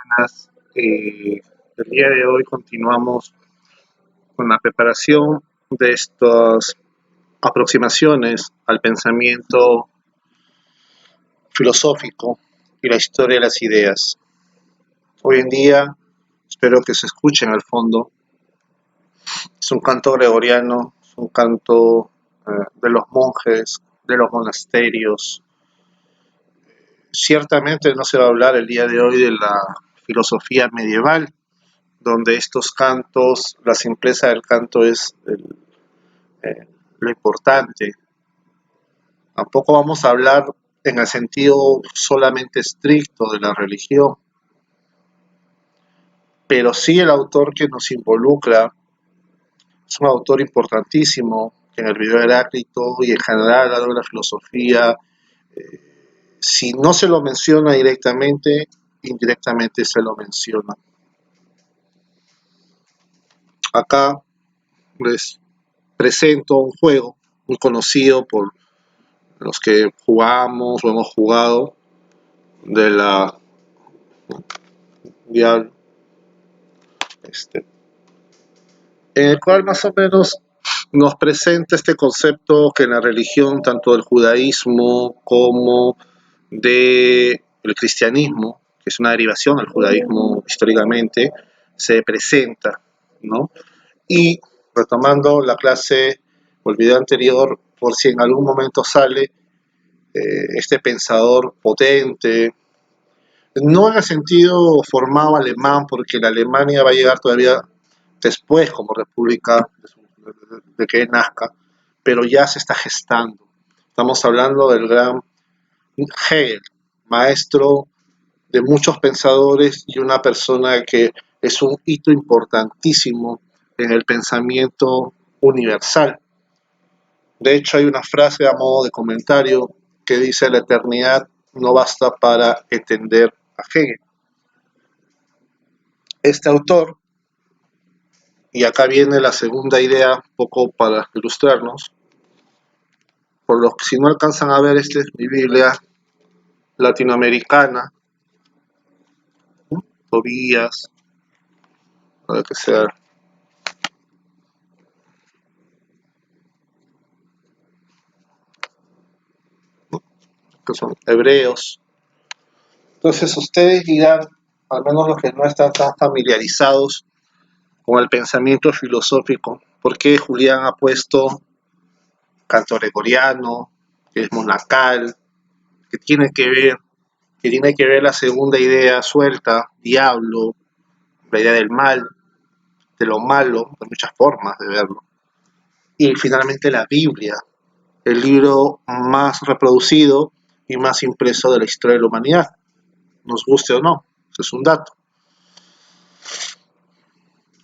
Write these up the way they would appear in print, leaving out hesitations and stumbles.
buenas. El día de hoy continuamos con la preparación de estas aproximaciones al pensamiento filosófico y la historia de las ideas. Hoy en día, espero que se escuchen al fondo, es un canto gregoriano, es un canto de los monjes, de los monasterios. Ciertamente no se va a hablar el día de hoy de la filosofía medieval, donde estos cantos, la simpleza del canto es lo importante. Tampoco vamos a hablar en el sentido solamente estricto de la religión, pero sí el autor que nos involucra es un autor importantísimo que en el video de Heráclito y en general a de la filosofía, si no se lo menciona directamente, indirectamente se lo menciona. Acá les presento un juego muy conocido por los que jugamos o hemos jugado de la Diablo, en el cual más o menos nos presenta este concepto que en la religión, tanto del judaísmo como del cristianismo, que es una derivación del judaísmo históricamente, se presenta, ¿no? Y retomando la clase o el video anterior, por si en algún momento sale este pensador potente, no en el sentido formado alemán, porque la Alemania va a llegar todavía después como república de que nazca, pero ya se está gestando. Estamos hablando del gran Hegel, maestro de muchos pensadores y una persona que es un hito importantísimo en el pensamiento universal. De hecho, hay una frase a modo de comentario que dice: la eternidad no basta para entender a Hegel. Este autor, y acá viene la segunda idea, un poco para ilustrarnos, por los que si no alcanzan a ver, esta es mi Biblia latinoamericana, Tobías, para que sea, que son hebreos. Entonces ustedes dirán, al menos los que no están tan familiarizados con el pensamiento filosófico, ¿por qué Julián ha puesto canto gregoriano, que es monacal, que tiene que ver la segunda idea suelta, diablo, la idea del mal, de lo malo, de muchas formas de verlo? Y finalmente la Biblia, el libro más reproducido y más impreso de la historia de la humanidad, nos guste o no, eso es un dato.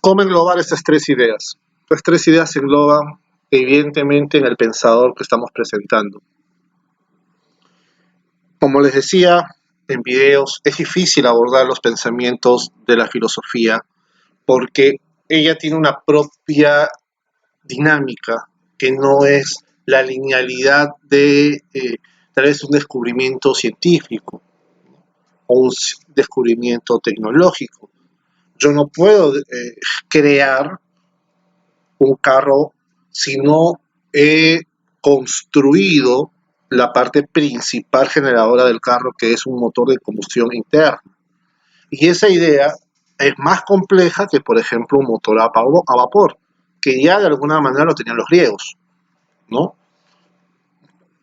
¿Cómo englobar estas tres ideas? Estas tres ideas se engloban evidentemente en el pensador que estamos presentando. Como les decía en videos, es difícil abordar los pensamientos de la filosofía porque ella tiene una propia dinámica que no es la linealidad de tal vez un descubrimiento científico o un descubrimiento tecnológico. Yo no puedo crear un carro si no he construido la parte principal generadora del carro, que es un motor de combustión interna. Y esa idea es más compleja que, por ejemplo, un motor a vapor, que ya de alguna manera lo tenían los griegos, ¿no?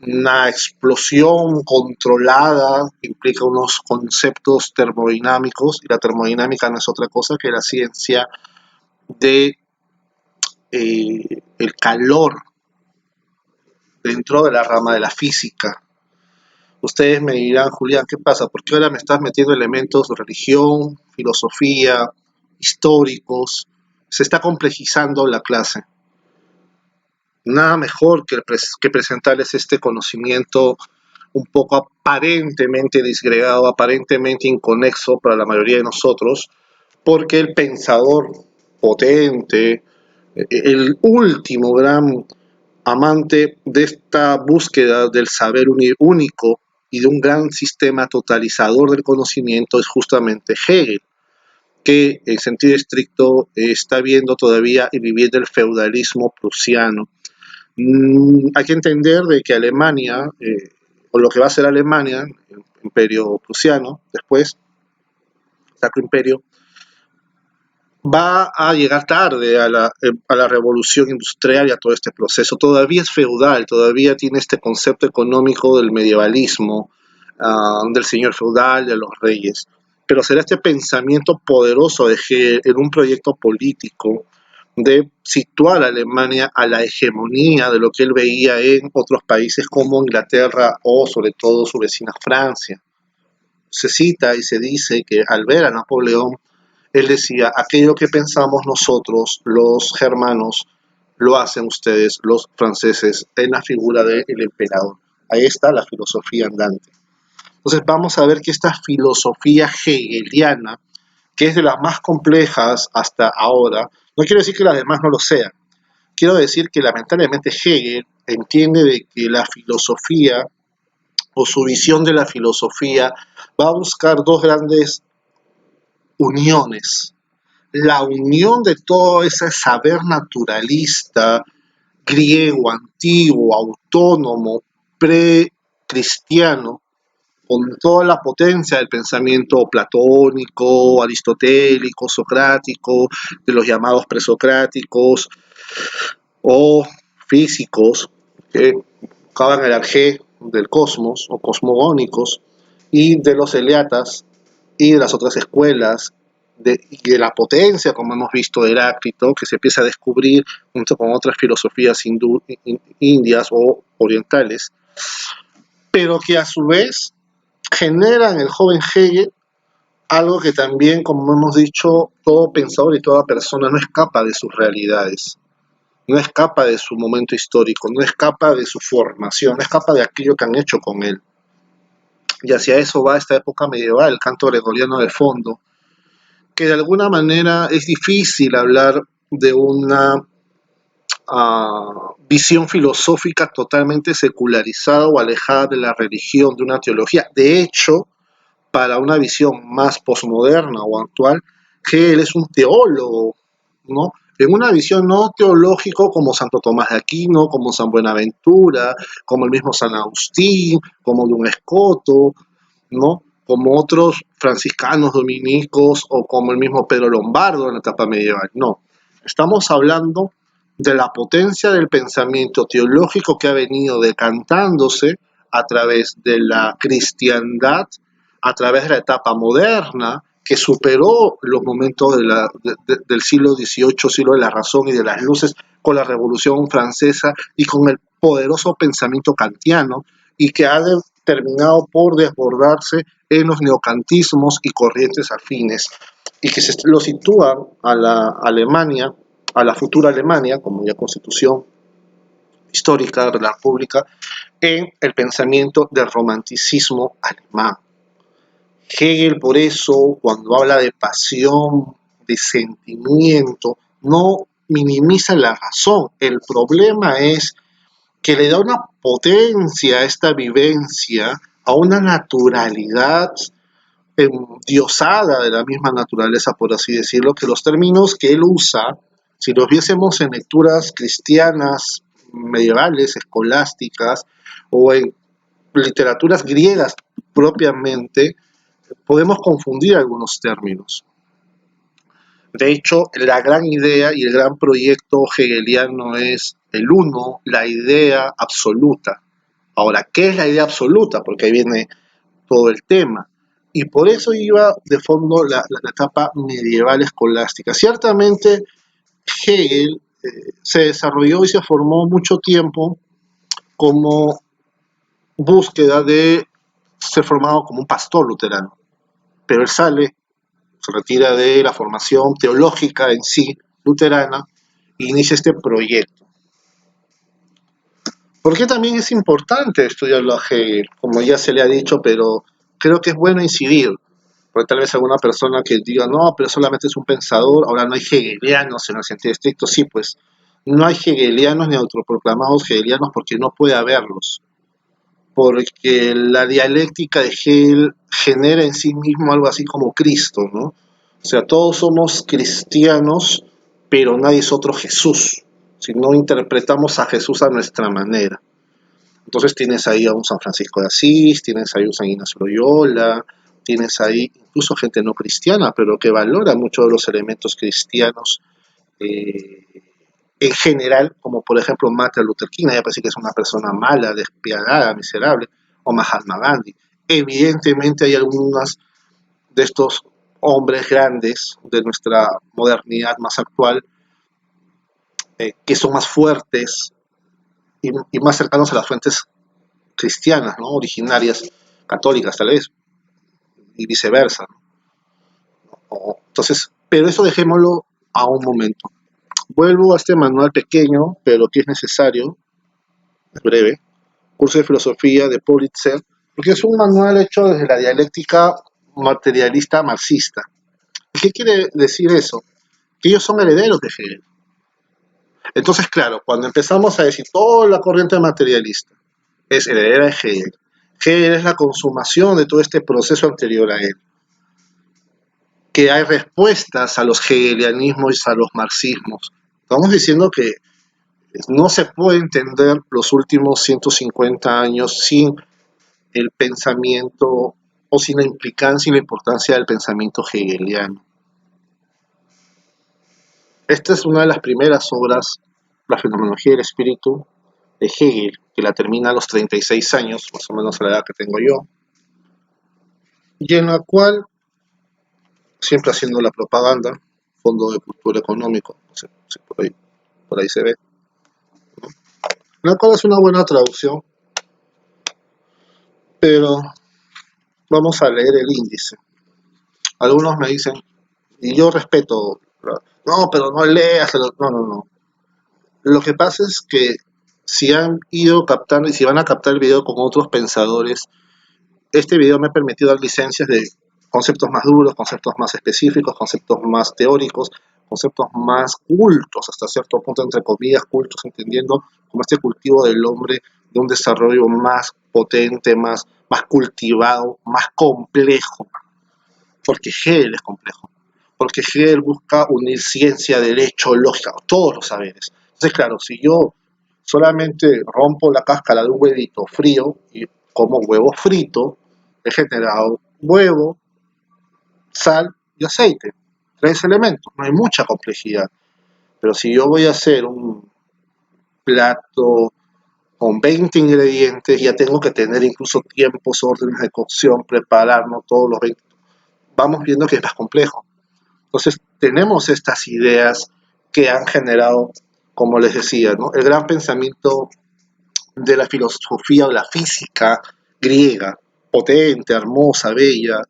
Una explosión controlada implica unos conceptos termodinámicos, y la termodinámica no es otra cosa que la ciencia de el calor dentro de la rama de la física. Ustedes me dirán, Julián, ¿qué pasa? ¿Por qué ahora me estás metiendo elementos de religión, filosofía, históricos? Se está complejizando la clase. Nada mejor que presentarles este conocimiento un poco aparentemente disgregado, aparentemente inconexo para la mayoría de nosotros, porque el pensador potente, el último gran amante de esta búsqueda del saber único y de un gran sistema totalizador del conocimiento es justamente Hegel, que en sentido estricto está viendo todavía y viviendo el feudalismo prusiano. Hay que entender de que Alemania, o lo que va a ser Alemania, el imperio prusiano, después, Sacro Imperio, va a llegar tarde a la revolución industrial y a todo este proceso. Todavía es feudal, todavía tiene este concepto económico del medievalismo, del señor feudal, de los reyes. Pero será este pensamiento poderoso de Hegel en un proyecto político de situar a Alemania a la hegemonía de lo que él veía en otros países como Inglaterra o sobre todo su vecina Francia. Se cita y se dice que al ver a Napoleón, él decía, aquello que pensamos nosotros, los germanos, lo hacen ustedes, los franceses, en la figura del emperador. Ahí está la filosofía andante. Entonces vamos a ver que esta filosofía hegeliana, que es de las más complejas hasta ahora, no quiero decir que las demás no lo sean, quiero decir que lamentablemente Hegel entiende de que la filosofía o su visión de la filosofía va a buscar dos grandes uniones. La unión de todo ese saber naturalista, griego, antiguo, autónomo, pre-cristiano, con toda la potencia del pensamiento platónico, aristotélico, socrático, de los llamados presocráticos o físicos, que buscaban el arjé del cosmos o cosmogónicos, y de los eleatas y de las otras escuelas, y de la potencia, como hemos visto, de Heráclito, que se empieza a descubrir junto con otras filosofías indias o orientales, pero que a su vez generan en el joven Hegel algo que también, como hemos dicho, todo pensador y toda persona no escapa de sus realidades, no escapa de su momento histórico, no escapa de su formación, no escapa de aquello que han hecho con él. Y hacia eso va esta época medieval, el canto gregoriano de fondo, que de alguna manera es difícil hablar de una visión filosófica totalmente secularizada o alejada de la religión, de una teología. De hecho, para una visión más posmoderna o actual, Hegel es un teólogo, ¿no? En una visión no teológico como Santo Tomás de Aquino, como San Buenaventura, como el mismo San Agustín, como Don Escoto, ¿no? Como otros franciscanos dominicos o como el mismo Pedro Lombardo en la etapa medieval. No, estamos hablando de la potencia del pensamiento teológico que ha venido decantándose a través de la cristiandad, a través de la etapa moderna, que superó los momentos del siglo XVIII, siglo de la razón y de las luces, con la Revolución Francesa y con el poderoso pensamiento kantiano, y que ha terminado por desbordarse en los neocantismos y corrientes afines, y que lo sitúan a la Alemania, a la futura Alemania, como ya constitución histórica de la República, en el pensamiento del romanticismo alemán. Hegel, por eso, cuando habla de pasión, de sentimiento, no minimiza la razón. El problema es que le da una potencia a esta vivencia, a una naturalidad endiosada de la misma naturaleza, por así decirlo, que los términos que él usa, si los viésemos en lecturas cristianas, medievales, escolásticas, o en literaturas griegas propiamente, podemos confundir algunos términos. De hecho, la gran idea y el gran proyecto hegeliano es el uno, la idea absoluta. Ahora, ¿qué es la idea absoluta? Porque ahí viene todo el tema. Y por eso iba de fondo la etapa medieval escolástica. Ciertamente, Hegel se desarrolló y se formó mucho tiempo como búsqueda de ser formado como un pastor luterano. Pero él sale, se retira de la formación teológica en sí, luterana, e inicia este proyecto. ¿Por qué también es importante estudiarlo a Hegel? Como ya se le ha dicho, pero creo que es bueno incidir, porque tal vez alguna persona que diga, no, pero solamente es un pensador, ahora no hay hegelianos en el sentido estricto, sí, pues no hay hegelianos ni autoproclamados hegelianos porque no puede haberlos. porque la dialéctica de Hegel genera en sí mismo algo así como Cristo, ¿no? O sea, todos somos cristianos, pero nadie es otro Jesús, si no interpretamos a Jesús a nuestra manera. Entonces tienes ahí a un San Francisco de Asís, tienes ahí a un San Ignacio Loyola, tienes ahí incluso gente no cristiana, pero que valora mucho de los elementos cristianos eh, en general, como por ejemplo Martin Luther King, ella parece que es una persona mala, despiadada, miserable, o Mahatma Gandhi. Evidentemente hay algunas de estos hombres grandes de nuestra modernidad más actual que son más fuertes y más cercanos a las fuentes cristianas, ¿no? Originarias, católicas tal vez, y viceversa. Entonces, pero eso dejémoslo a un momento. Vuelvo a este manual pequeño, pero que es necesario, es breve, curso de filosofía de Pulitzer, porque es un manual hecho desde la dialéctica materialista marxista. ¿Qué quiere decir eso? Que ellos son herederos de Hegel. Entonces, claro, cuando empezamos a decir toda la corriente materialista es heredera de Hegel, Hegel es la consumación de todo este proceso anterior a él, que hay respuestas a los hegelianismos y a los marxismos. Estamos diciendo que no se puede entender los últimos 150 años sin el pensamiento o sin la implicancia y la importancia del pensamiento hegeliano. Esta es una de las primeras obras, La fenomenología del espíritu, de Hegel, que la termina a los 36 años, más o menos a la edad que tengo yo, y en la cual, siempre haciendo la propaganda, Fondo de Cultura Económico, no sé si por ahí se ve, la cual es una buena traducción, pero vamos a leer el índice. Algunos me dicen, y yo respeto, no, pero no leas, no, no, no. Lo que pasa es que si han ido captando y si van a captar el video con otros pensadores, este video me ha permitido dar licencias de conceptos más duros, conceptos más específicos, conceptos más teóricos, conceptos más cultos, hasta cierto punto, entre comillas, cultos, entendiendo como este cultivo del hombre de un desarrollo más potente, más cultivado, más complejo, porque Hegel es complejo, porque Hegel busca unir ciencia, derecho, lógica, todos los saberes. Entonces, claro, si yo solamente rompo la cáscara de un huevito frío y como huevo frito, he generado huevo, sal y aceite. Tres elementos, no hay mucha complejidad. Pero si yo voy a hacer un plato con 20 ingredientes, ya tengo que tener incluso tiempos, órdenes de cocción, prepararnos todos los 20. Vamos viendo que es más complejo. Entonces, tenemos estas ideas que han generado, como les decía, ¿no? El gran pensamiento de la filosofía o la física griega, potente, hermosa, bella,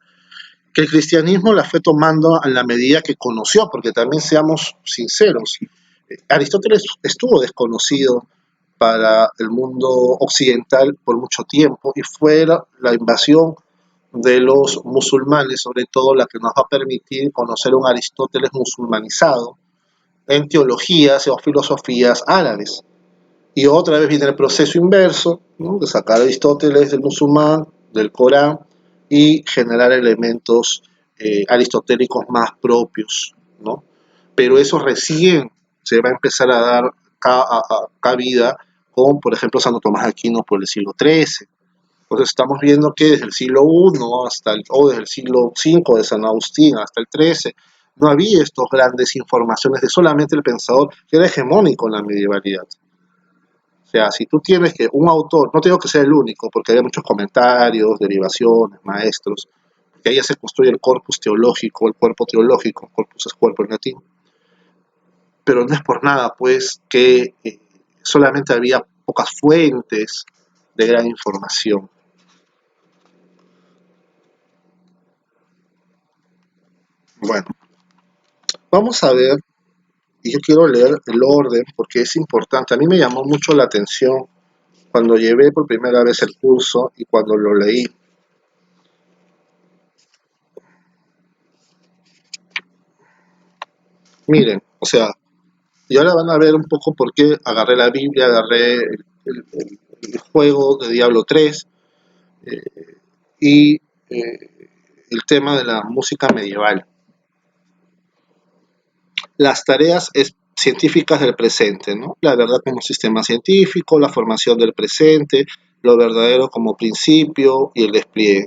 que el cristianismo la fue tomando a la medida que conoció, porque también seamos sinceros, Aristóteles estuvo desconocido para el mundo occidental por mucho tiempo y fue la invasión de los musulmanes, sobre todo la que nos va a permitir conocer un Aristóteles musulmanizado en teologías o filosofías árabes. Y otra vez viene el proceso inverso, ¿no? De sacar a Aristóteles del musulmán, del Corán, y generar elementos aristotélicos más propios, ¿no? Pero eso recién se va a empezar a dar cabida con, por ejemplo, Santo Tomás de Aquino por el siglo XIII. Entonces estamos viendo que desde el siglo I o desde el siglo V de San Agustín hasta el XIII, no había estas grandes informaciones de solamente el pensador que era hegemónico en la medievalidad. O sea, si tú tienes que un autor, no tengo que ser el único, porque hay muchos comentarios, derivaciones, maestros, que ahí ya se construye el corpus teológico, el cuerpo teológico, corpus es cuerpo en latín, pero no es por nada, pues, que solamente había pocas fuentes de gran información. Bueno, vamos a ver, y yo quiero leer el orden porque es importante. A mí me llamó mucho la atención cuando llevé por primera vez el curso y cuando lo leí. Miren, o sea, y ahora van a ver un poco por qué agarré la Biblia, agarré el juego de Diablo 3, y el tema de la música medieval. Las tareas científicas del presente, ¿no? La verdad como sistema científico, la formación del presente, lo verdadero como principio y el despliegue.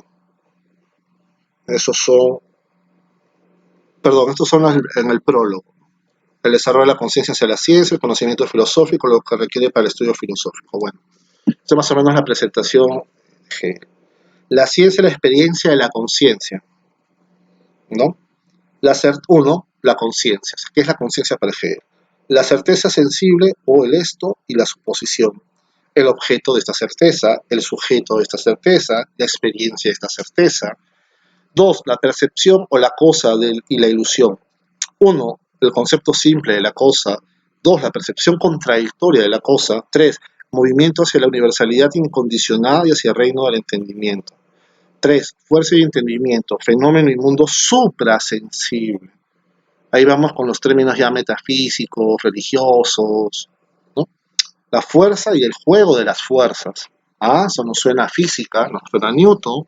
Esos son, perdón, estos son en el prólogo. El desarrollo de la conciencia hacia la ciencia, el conocimiento filosófico, lo que requiere para el estudio filosófico. Bueno, esto más o menos es la presentación. La ciencia es la experiencia de la conciencia, ¿no? Uno, la conciencia. ¿Qué es la conciencia para Hegel? La certeza sensible o el esto y la suposición. El objeto de esta certeza, el sujeto de esta certeza, la experiencia de esta certeza. Dos, la percepción o la cosa y la ilusión. Uno, el concepto simple de la cosa. Dos, la percepción contradictoria de la cosa. Tres, movimiento hacia la universalidad incondicionada y hacia el reino del entendimiento. Tres, fuerza y entendimiento, fenómeno y mundo suprasensible. Ahí vamos con los términos ya metafísicos, religiosos, ¿no? La fuerza y el juego de las fuerzas. Ah, eso nos suena a física, nos suena a Newton,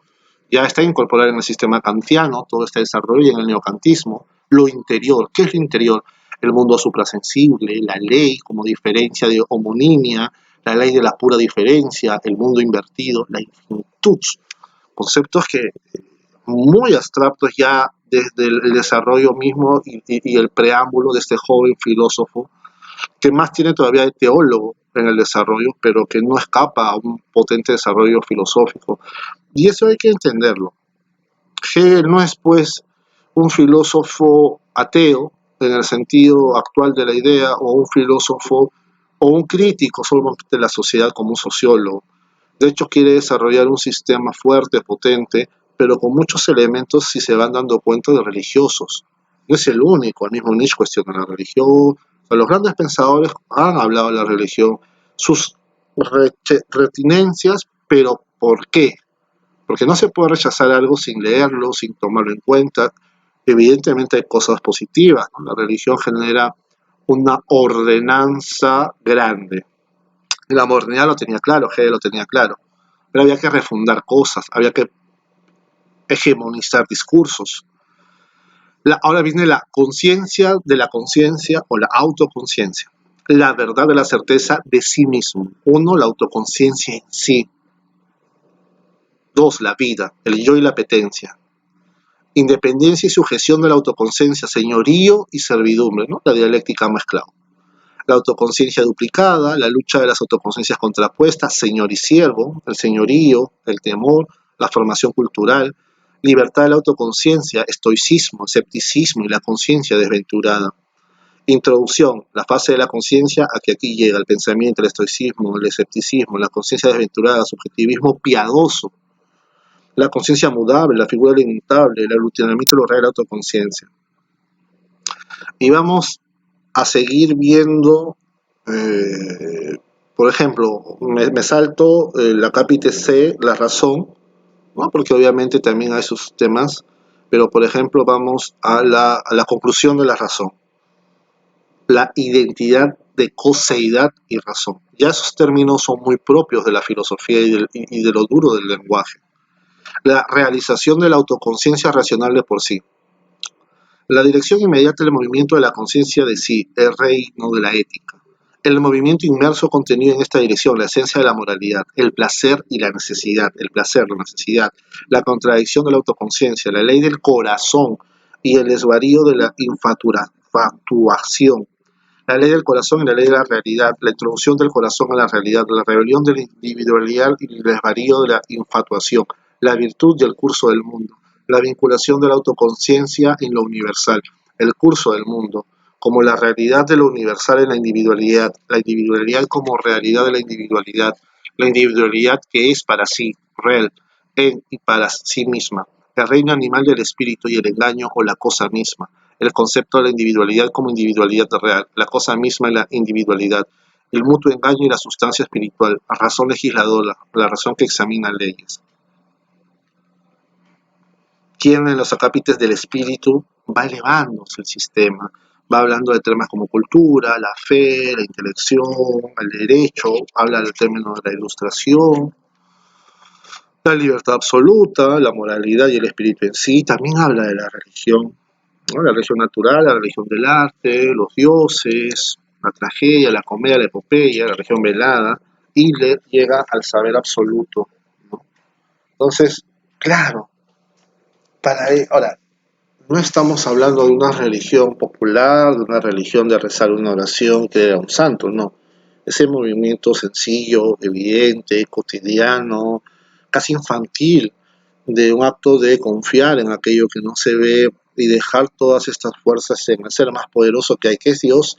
ya está incorporado en el sistema kantiano, todo este desarrollo en el neocantismo. Lo interior, ¿qué es lo interior? El mundo suprasensible, la ley como diferencia de homonimia, la ley de la pura diferencia, el mundo invertido, la infinitud. Conceptos que muy abstractos ya desde el desarrollo mismo y el preámbulo de este joven filósofo, que más tiene todavía de teólogo en el desarrollo, pero que no escapa a un potente desarrollo filosófico. Y eso hay que entenderlo. Hegel no es, pues, un filósofo ateo en el sentido actual de la idea, o un filósofo o un crítico solamente de la sociedad como un sociólogo. De hecho, quiere desarrollar un sistema fuerte, potente, pero con muchos elementos, si se van dando cuenta, de religiosos. No es el único, el mismo Nietzsche cuestiona la religión. O sea, los grandes pensadores han hablado de la religión, sus retinencias, pero ¿por qué? Porque no se puede rechazar algo sin leerlo, sin tomarlo en cuenta. Evidentemente hay cosas positivas, ¿no? La religión genera una ordenanza grande. La modernidad lo tenía claro, Hegel lo tenía claro. Pero había que refundar cosas, había que hegemonizar discursos. Ahora viene la conciencia de la conciencia o la autoconciencia. La verdad de la certeza de sí mismo. Uno, la autoconciencia en sí. Dos, la vida, el yo y la apetencia. Independencia y sujeción de la autoconciencia, señorío y servidumbre, ¿no? La dialéctica mezclada. La autoconciencia duplicada, la lucha de las autoconciencias contrapuestas, señor y siervo, el señorío, el temor, la formación cultural, libertad de la autoconciencia, estoicismo, escepticismo y la conciencia desventurada. Introducción, la fase de la conciencia a que aquí llega el pensamiento, el estoicismo, el escepticismo, la conciencia desventurada, subjetivismo piadoso, la conciencia mudable, la figura del inmutable, el aglutinamiento de lo real de la autoconciencia. Y vamos a seguir viendo, por ejemplo, me salto la capite C, la razón, ¿no? Porque obviamente también hay sus temas, pero por ejemplo vamos a la conclusión de la razón, la identidad de coseidad y razón. Ya esos términos son muy propios de la filosofía y de lo duro del lenguaje. La realización de la autoconciencia racional de por sí. La dirección inmediata del movimiento de la conciencia de sí, el reino de la ética. El movimiento inmerso contenido en esta dirección, la esencia de la moralidad, el placer y la necesidad, el placer, la necesidad, la contradicción de la autoconciencia, la ley del corazón y el desvarío de la infatuación, la ley del corazón y la ley de la realidad, la introducción del corazón a la realidad, la rebelión de la individualidad y el desvarío de la infatuación, la virtud y el curso del mundo, la vinculación de la autoconciencia en lo universal, el curso del mundo, como la realidad de lo universal en la individualidad como realidad de la individualidad que es para sí, real, en y para sí misma, el reino animal del espíritu y el engaño o la cosa misma, el concepto de la individualidad como individualidad real, la cosa misma y la individualidad, el mutuo engaño y la sustancia espiritual, la razón legisladora, la razón que examina leyes. Quien en los acápites del espíritu va elevándose el sistema, va hablando de temas como cultura, la fe, la intelección, el derecho, habla del término de la ilustración, La libertad absoluta, la moralidad y el espíritu en sí, también habla de la religión, ¿no? La religión natural, la religión del arte, los dioses, la tragedia, la comedia, la epopeya, la religión velada, y le llega al saber absoluto, ¿no? Entonces, claro, ahora, no estamos hablando de una religión popular, de una religión de rezar una oración que era un santo, no. Ese movimiento sencillo, evidente, cotidiano, casi infantil, de un acto de confiar en aquello que no se ve y dejar todas estas fuerzas en el ser más poderoso que hay, que es Dios,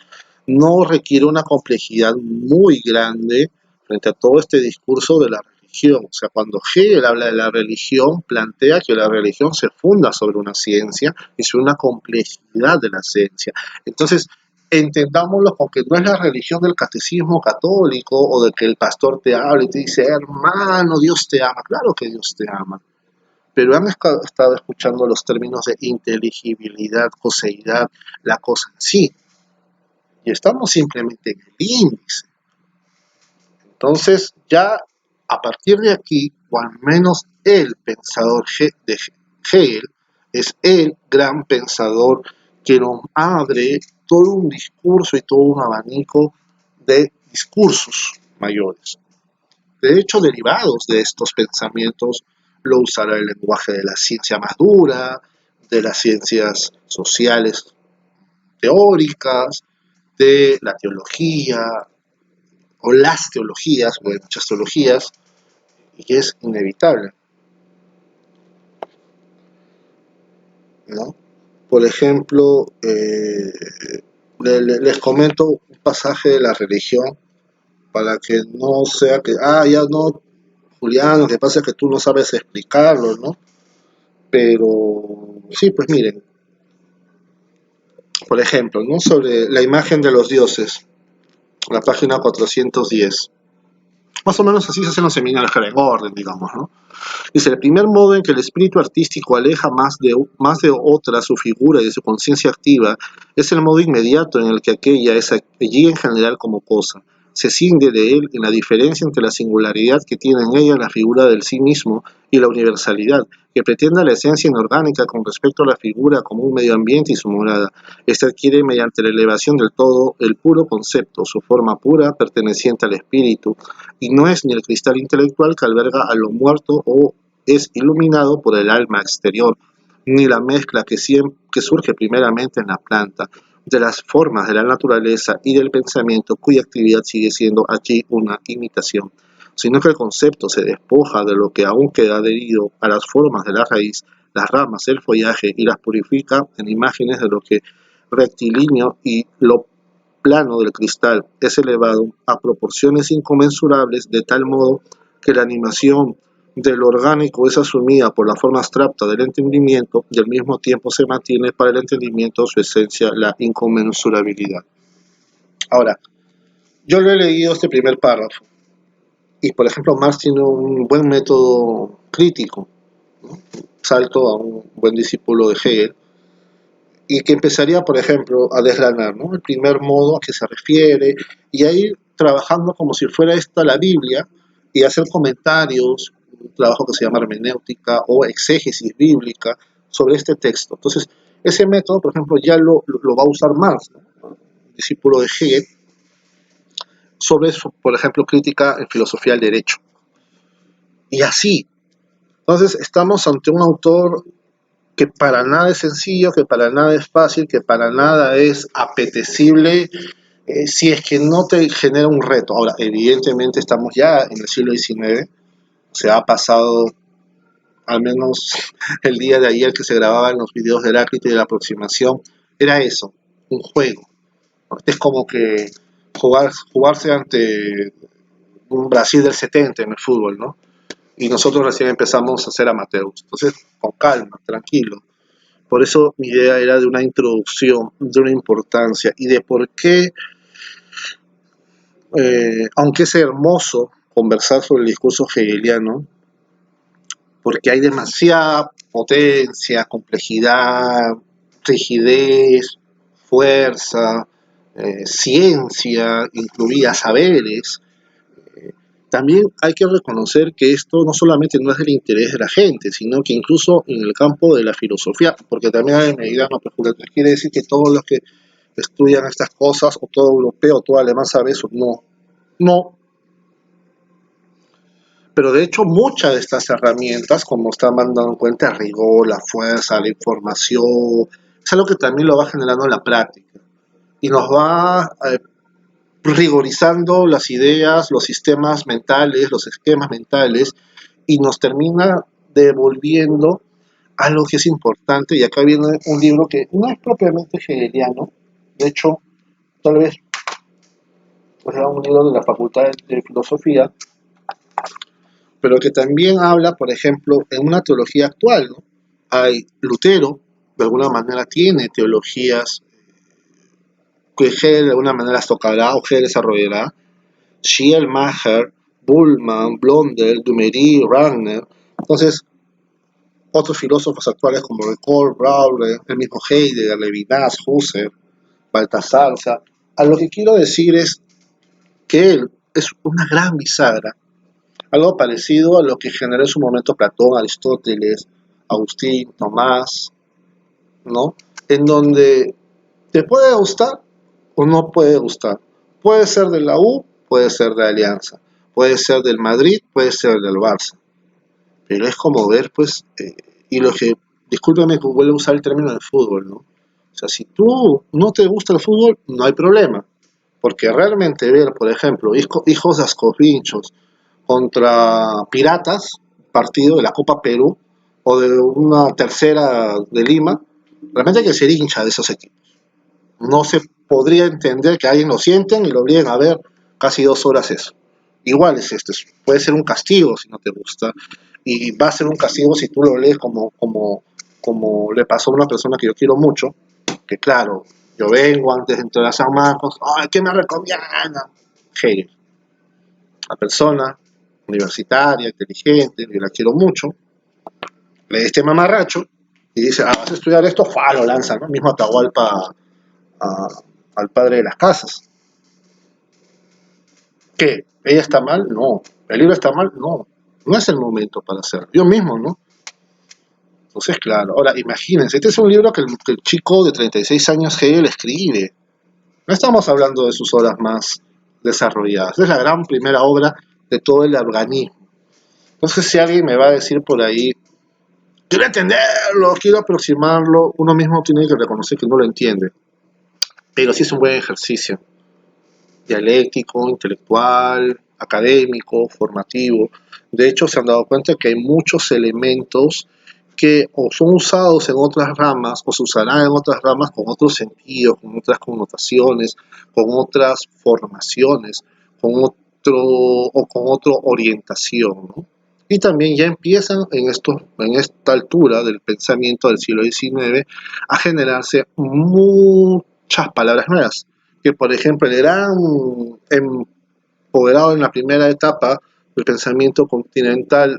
no requiere una complejidad muy grande frente a todo este discurso de la religión. O sea, cuando Hegel habla de la religión, plantea que la religión se funda sobre una ciencia y sobre una complejidad de la ciencia. Entonces, entendámoslo con que no es la religión del catecismo católico o de que el pastor te habla y te dice, hermano, Dios te ama. Claro que Dios te ama, pero han estado escuchando los términos de inteligibilidad, coseidad, la cosa en sí, y estamos simplemente en el índice. Entonces, ya a partir de aquí, o al menos el pensador de Hegel, es el gran pensador que nos abre todo un discurso y todo un abanico de discursos mayores. De hecho, derivados de estos pensamientos, lo usará el lenguaje de la ciencia más dura, de las ciencias sociales teóricas, de la teología, o las teologías, o de muchas teologías, y es inevitable, ¿no? Por ejemplo, les comento un pasaje de la religión para que no sea que, ya no, Julián, lo que pasa es que tú no sabes explicarlo, ¿no? Pero sí, pues miren, por ejemplo, ¿no? Sobre la imagen de los dioses, la página 410. Más o menos así se hacen los seminarios en orden, digamos, ¿no? Dice, el primer modo en que el espíritu artístico aleja más de otra su figura y de su conciencia activa es el modo inmediato en el que aquella es allí en general como cosa. Se ciñe de él en la diferencia entre la singularidad que tiene en ella la figura del sí mismo y la universalidad, que pretende la esencia inorgánica con respecto a la figura como un medio ambiente y su morada. Este adquiere mediante la elevación del todo el puro concepto, su forma pura perteneciente al espíritu, y no es ni el cristal intelectual que alberga a lo muerto o es iluminado por el alma exterior, ni la mezcla que surge primeramente en la planta, de las formas de la naturaleza y del pensamiento cuya actividad sigue siendo allí una imitación, sino que el concepto se despoja de lo que aún queda adherido a las formas de la raíz, las ramas, el follaje y las purifica en imágenes de lo que rectilíneo y lo plano del cristal es elevado a proporciones inconmensurables de tal modo que la animación del orgánico es asumida por la forma abstracta del entendimiento y al mismo tiempo se mantiene para el entendimiento su esencia, la inconmensurabilidad. Ahora, yo lo he leído este primer párrafo y por ejemplo Marx tiene un buen método crítico, ¿no? Salto a un buen discípulo de Hegel, y que empezaría, por ejemplo, a desgranar, ¿no? El primer modo a que se refiere y a ir trabajando como si fuera esta la Biblia y hacer comentarios, un trabajo que se llama hermenéutica o exégesis bíblica sobre este texto. Entonces, ese método, por ejemplo, ya lo va a usar Marx, ¿no? Un discípulo de Hegel, sobre, por ejemplo, crítica en filosofía del derecho. Y así. Entonces, estamos ante un autor que para nada es sencillo, que para nada es fácil, que para nada es apetecible, si es que no te genera un reto. Ahora, evidentemente estamos ya en el siglo XIX, se ha pasado al menos el día de ayer que se grababan los videos de Heráclito y de la aproximación, era eso, un juego. Es como que jugarse ante un Brasil del 70 en el fútbol, ¿no? Y nosotros recién empezamos a ser amateurs. Entonces, con calma, tranquilo. Por eso mi idea era de una introducción, de una importancia y de por qué, aunque es hermoso conversar sobre el discurso hegeliano, porque hay demasiada potencia, complejidad, rigidez, fuerza, ciencia, incluida saberes, también hay que reconocer que esto no solamente no es del interés de la gente, sino que incluso en el campo de la filosofía, porque también me dirán, no, pero quiere decir que todos los que estudian estas cosas, o todo europeo, o todo alemán sabe eso. No, no. Pero de hecho muchas de estas herramientas, como están dando en cuenta, el rigor, la fuerza, la información, es algo que también lo va generando en la práctica y nos va rigorizando las ideas, los sistemas mentales, los esquemas mentales y nos termina devolviendo algo que es importante. Y acá viene un libro que no es propiamente hegeliano, de hecho, tal vez pues, era un libro de la Facultad de Filosofía, pero que también habla, por ejemplo, en una teología actual, ¿no? Hay Lutero, de alguna manera tiene teologías que Hegel de alguna manera las tocará o Hegel desarrollará, Schleiermacher, Bullmann, Blondel, Duméry, Wagner. Entonces, otros filósofos actuales como Ricoeur, Brouwer, el mismo Heidegger, Levinas, Husserl, Baltasar. O sea, a lo que quiero decir es que él es una gran bisagra, algo parecido a lo que generó en su momento Platón, Aristóteles, Agustín, Tomás, ¿no? En donde te puede gustar o no puede gustar. Puede ser de la U, puede ser de Alianza, puede ser del Madrid, puede ser del Barça. Pero es como ver, pues, y lo que, discúlpame que vuelvo a usar el término del fútbol, ¿no? O sea, si tú no te gusta el fútbol, no hay problema. Porque realmente ver, por ejemplo, hijos de Ascorinchos contra Piratas, partido de la Copa Perú, o de una tercera de Lima, realmente hay que ser hincha de esos equipos. No se podría entender que alguien lo sienten y lo obliguen a ver casi 2 horas eso. Igual es esto, puede ser un castigo si no te gusta, y va a ser un castigo si tú lo lees como le pasó a una persona que yo quiero mucho, que claro, yo vengo antes de entrar a San Marcos, ¡ay, qué me recomiendan! Hegel, la persona universitaria, inteligente, que la quiero mucho, lee este mamarracho y dice, ah, vas a estudiar esto, ¡fua! Lo lanza, ¿no? Mismo Atahualpa a, al padre de las casas. ¿Qué? ¿Ella está mal? No. ¿El libro está mal? No. No es el momento para hacerlo. Yo mismo, ¿no? Entonces, claro. Ahora, imagínense, este es un libro que el chico de 36 años Hegel escribe. No estamos hablando de sus obras más desarrolladas. Es la gran primera obra de todo el organismo. Entonces, si alguien me va a decir por ahí, quiero entenderlo, quiero aproximarlo, uno mismo tiene que reconocer que no lo entiende. Pero sí es un buen ejercicio. Dialéctico, intelectual, académico, formativo. De hecho, se han dado cuenta que hay muchos elementos que o son usados en otras ramas o se usarán en otras ramas con otros sentidos, con otras connotaciones, con otras formaciones, con otro o con otra orientación, ¿no? Y también ya empiezan en esta altura del pensamiento del siglo XIX a generarse muchas palabras nuevas, que por ejemplo el gran empoderado en la primera etapa del pensamiento continental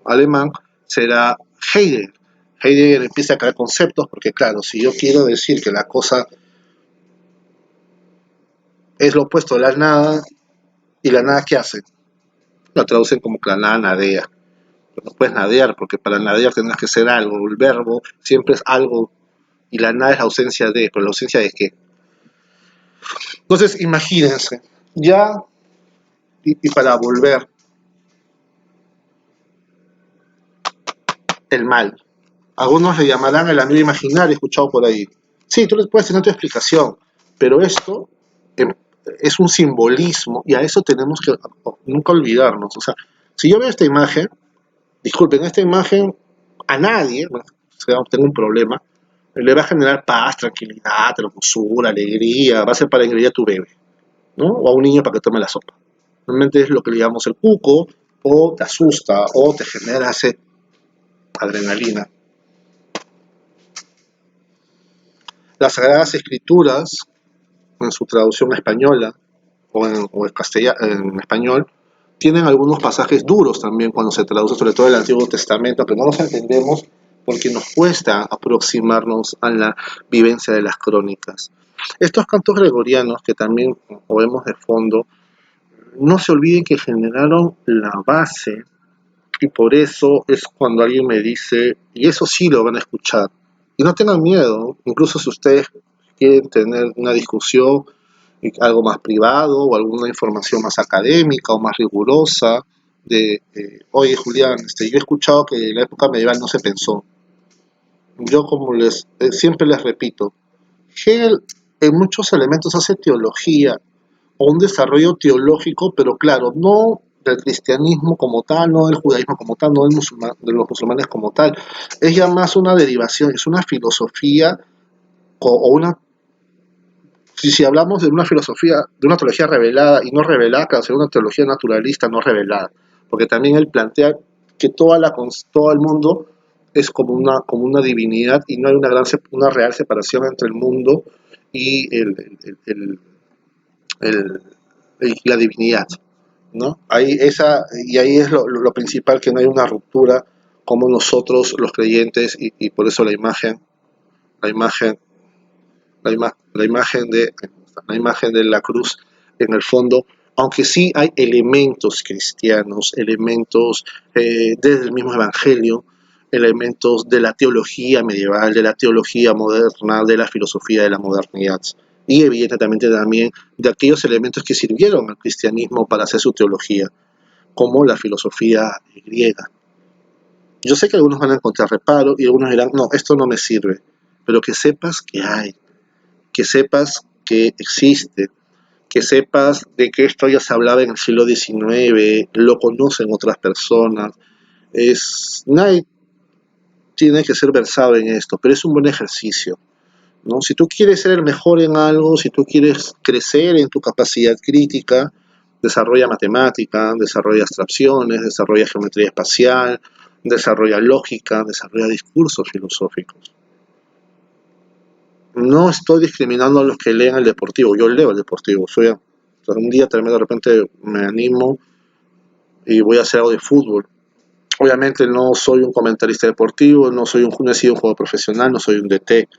alemán será Heidegger. Heidegger empieza a crear conceptos porque claro, si yo quiero decir que la cosa es lo opuesto a la nada, y la nada ¿qué hace? La traducen como que la nada nadea. Pero no puedes nadear porque para nadear tendrás que ser algo, el verbo siempre es algo y la nada es la ausencia de, pero la ausencia de qué. Entonces imagínense, ya y para volver, el mal. Algunos le llamarán el amigo imaginario, he escuchado por ahí. Sí, tú les puedes tener tu explicación, pero esto es un simbolismo y a eso tenemos que nunca olvidarnos. O sea, si yo veo esta imagen, disculpen, esta imagen a nadie, bueno, tengo un problema, le va a generar paz, tranquilidad, hermosura, alegría, va a ser para engreír a tu bebé, ¿no? O a un niño para que tome la sopa. Normalmente es lo que le llamamos el cuco, o te asusta, o te genera ese adrenalina. Las Sagradas Escrituras, en su traducción española en español, tienen algunos pasajes duros también cuando se traduce, sobre todo el Antiguo Testamento, que no los entendemos porque nos cuesta aproximarnos a la vivencia de las crónicas. Estos cantos gregorianos que también oímos de fondo, no se olviden que generaron la base y por eso es cuando alguien me dice, y eso sí lo van a escuchar. Y no tengan miedo, incluso si ustedes quieren tener una discusión, algo más privado o alguna información más académica o más rigurosa, oye Julián, yo he escuchado que en la época medieval no se pensó. Yo como siempre les repito, Hegel en muchos elementos hace teología o un desarrollo teológico, pero claro, no del cristianismo como tal, no del judaísmo como tal, no de los musulmanes como tal. Es ya más una derivación, es una filosofía o una... Si hablamos de una filosofía, de una teología revelada y no revelada, claro, sería una teología naturalista no revelada, porque también él plantea que todo el mundo es como una divinidad y no hay una real separación entre el mundo y el, la divinidad, ¿no? Y ahí es lo principal, que no hay una ruptura como nosotros los creyentes y por eso la imagen, la imagen de la cruz en el fondo, aunque sí hay elementos cristianos, elementos desde el mismo evangelio, elementos de la teología medieval, de la teología moderna, de la filosofía de la modernidad. Y evidentemente también de aquellos elementos que sirvieron al cristianismo para hacer su teología, como la filosofía griega. Yo sé que algunos van a encontrar reparo y algunos dirán, no, esto no me sirve, pero que sepas que hay, que sepas que existe, que sepas de que esto ya se hablaba en el siglo XIX, lo conocen otras personas. Nadie tiene que ser versado en esto, pero es un buen ejercicio, ¿no? Si tú quieres ser el mejor en algo, si tú quieres crecer en tu capacidad crítica, desarrolla matemática, desarrolla abstracciones, desarrolla geometría espacial, desarrolla lógica, desarrolla discursos filosóficos. No estoy discriminando a los que leen el deportivo, yo leo el deportivo, un día también de repente me animo y voy a hacer algo de fútbol. Obviamente no soy un comentarista deportivo, no he sido un jugador profesional, no soy un DT,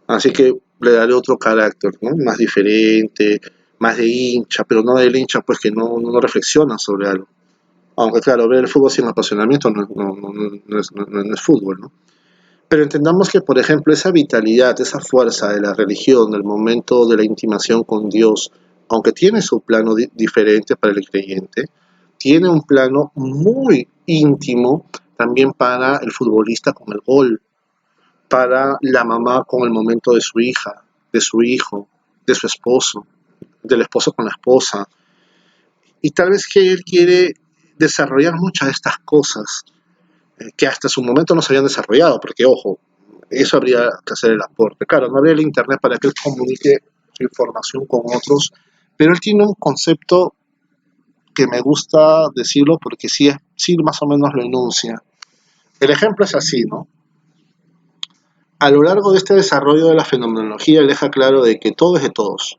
así que le daré otro carácter, ¿no? Más diferente, más de hincha, pero no del hincha pues que no reflexiona sobre algo. Aunque claro, ver el fútbol sin apasionamiento no es fútbol, ¿no? Pero entendamos que, por ejemplo, esa vitalidad, esa fuerza de la religión, del momento de la intimación con Dios, aunque tiene su plano diferente para el creyente, tiene un plano muy íntimo también para el futbolista con el gol, para la mamá con el momento de su hija, de su hijo, de su esposo, del esposo con la esposa. Y tal vez que él quiere desarrollar muchas de estas cosas que hasta su momento no se habían desarrollado, porque ojo, eso habría que hacer el aporte. Claro, no habría el Internet para que él comunique su información con otros, pero él tiene un concepto que me gusta decirlo porque sí más o menos lo enuncia. El ejemplo es así, ¿no? A lo largo de este desarrollo de la fenomenología, él deja claro de que todo es de todos.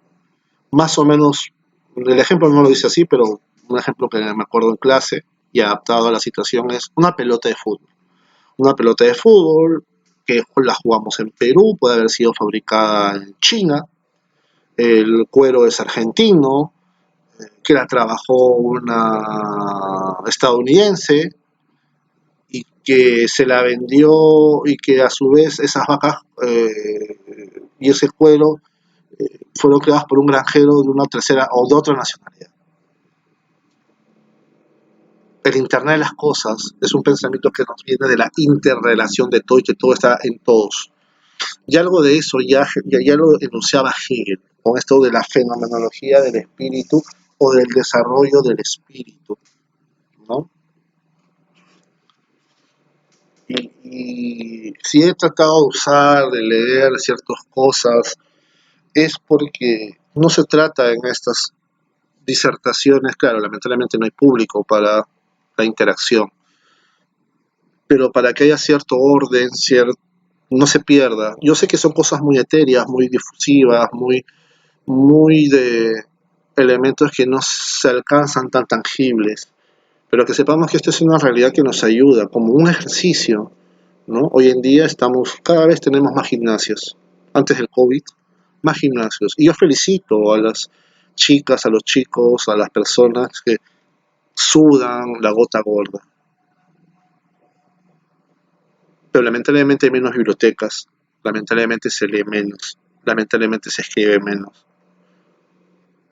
Más o menos, el ejemplo no lo dice así, pero un ejemplo que me acuerdo en clase y adaptado a la situación es una pelota de fútbol. Una pelota de fútbol que la jugamos en Perú, puede haber sido fabricada en China, el cuero es argentino, que la trabajó una estadounidense y que se la vendió y que a su vez esas vacas y ese cuero fueron creadas por un granjero de una tercera o de otra nacionalidad. El Internet de las cosas es un pensamiento que nos viene de la interrelación de todo y que todo está en todos. Y algo de eso ya lo enunciaba Hegel, con esto de la fenomenología del espíritu o del desarrollo del espíritu, ¿no? Y si he tratado de usar, de leer ciertas cosas, es porque no se trata en estas disertaciones, claro, lamentablemente no hay público para la interacción, pero para que haya cierto orden, no se pierda. Yo sé que son cosas muy etéreas, muy difusivas, muy de elementos que no se alcanzan tan tangibles, pero que sepamos que esto es una realidad que nos ayuda, como un ejercicio, ¿no? Hoy en día cada vez tenemos más gimnasios. Antes del COVID, más gimnasios. Y yo felicito a las chicas, a los chicos, a las personas que sudan la gota gorda. Pero lamentablemente hay menos bibliotecas, lamentablemente se lee menos, lamentablemente se escribe menos.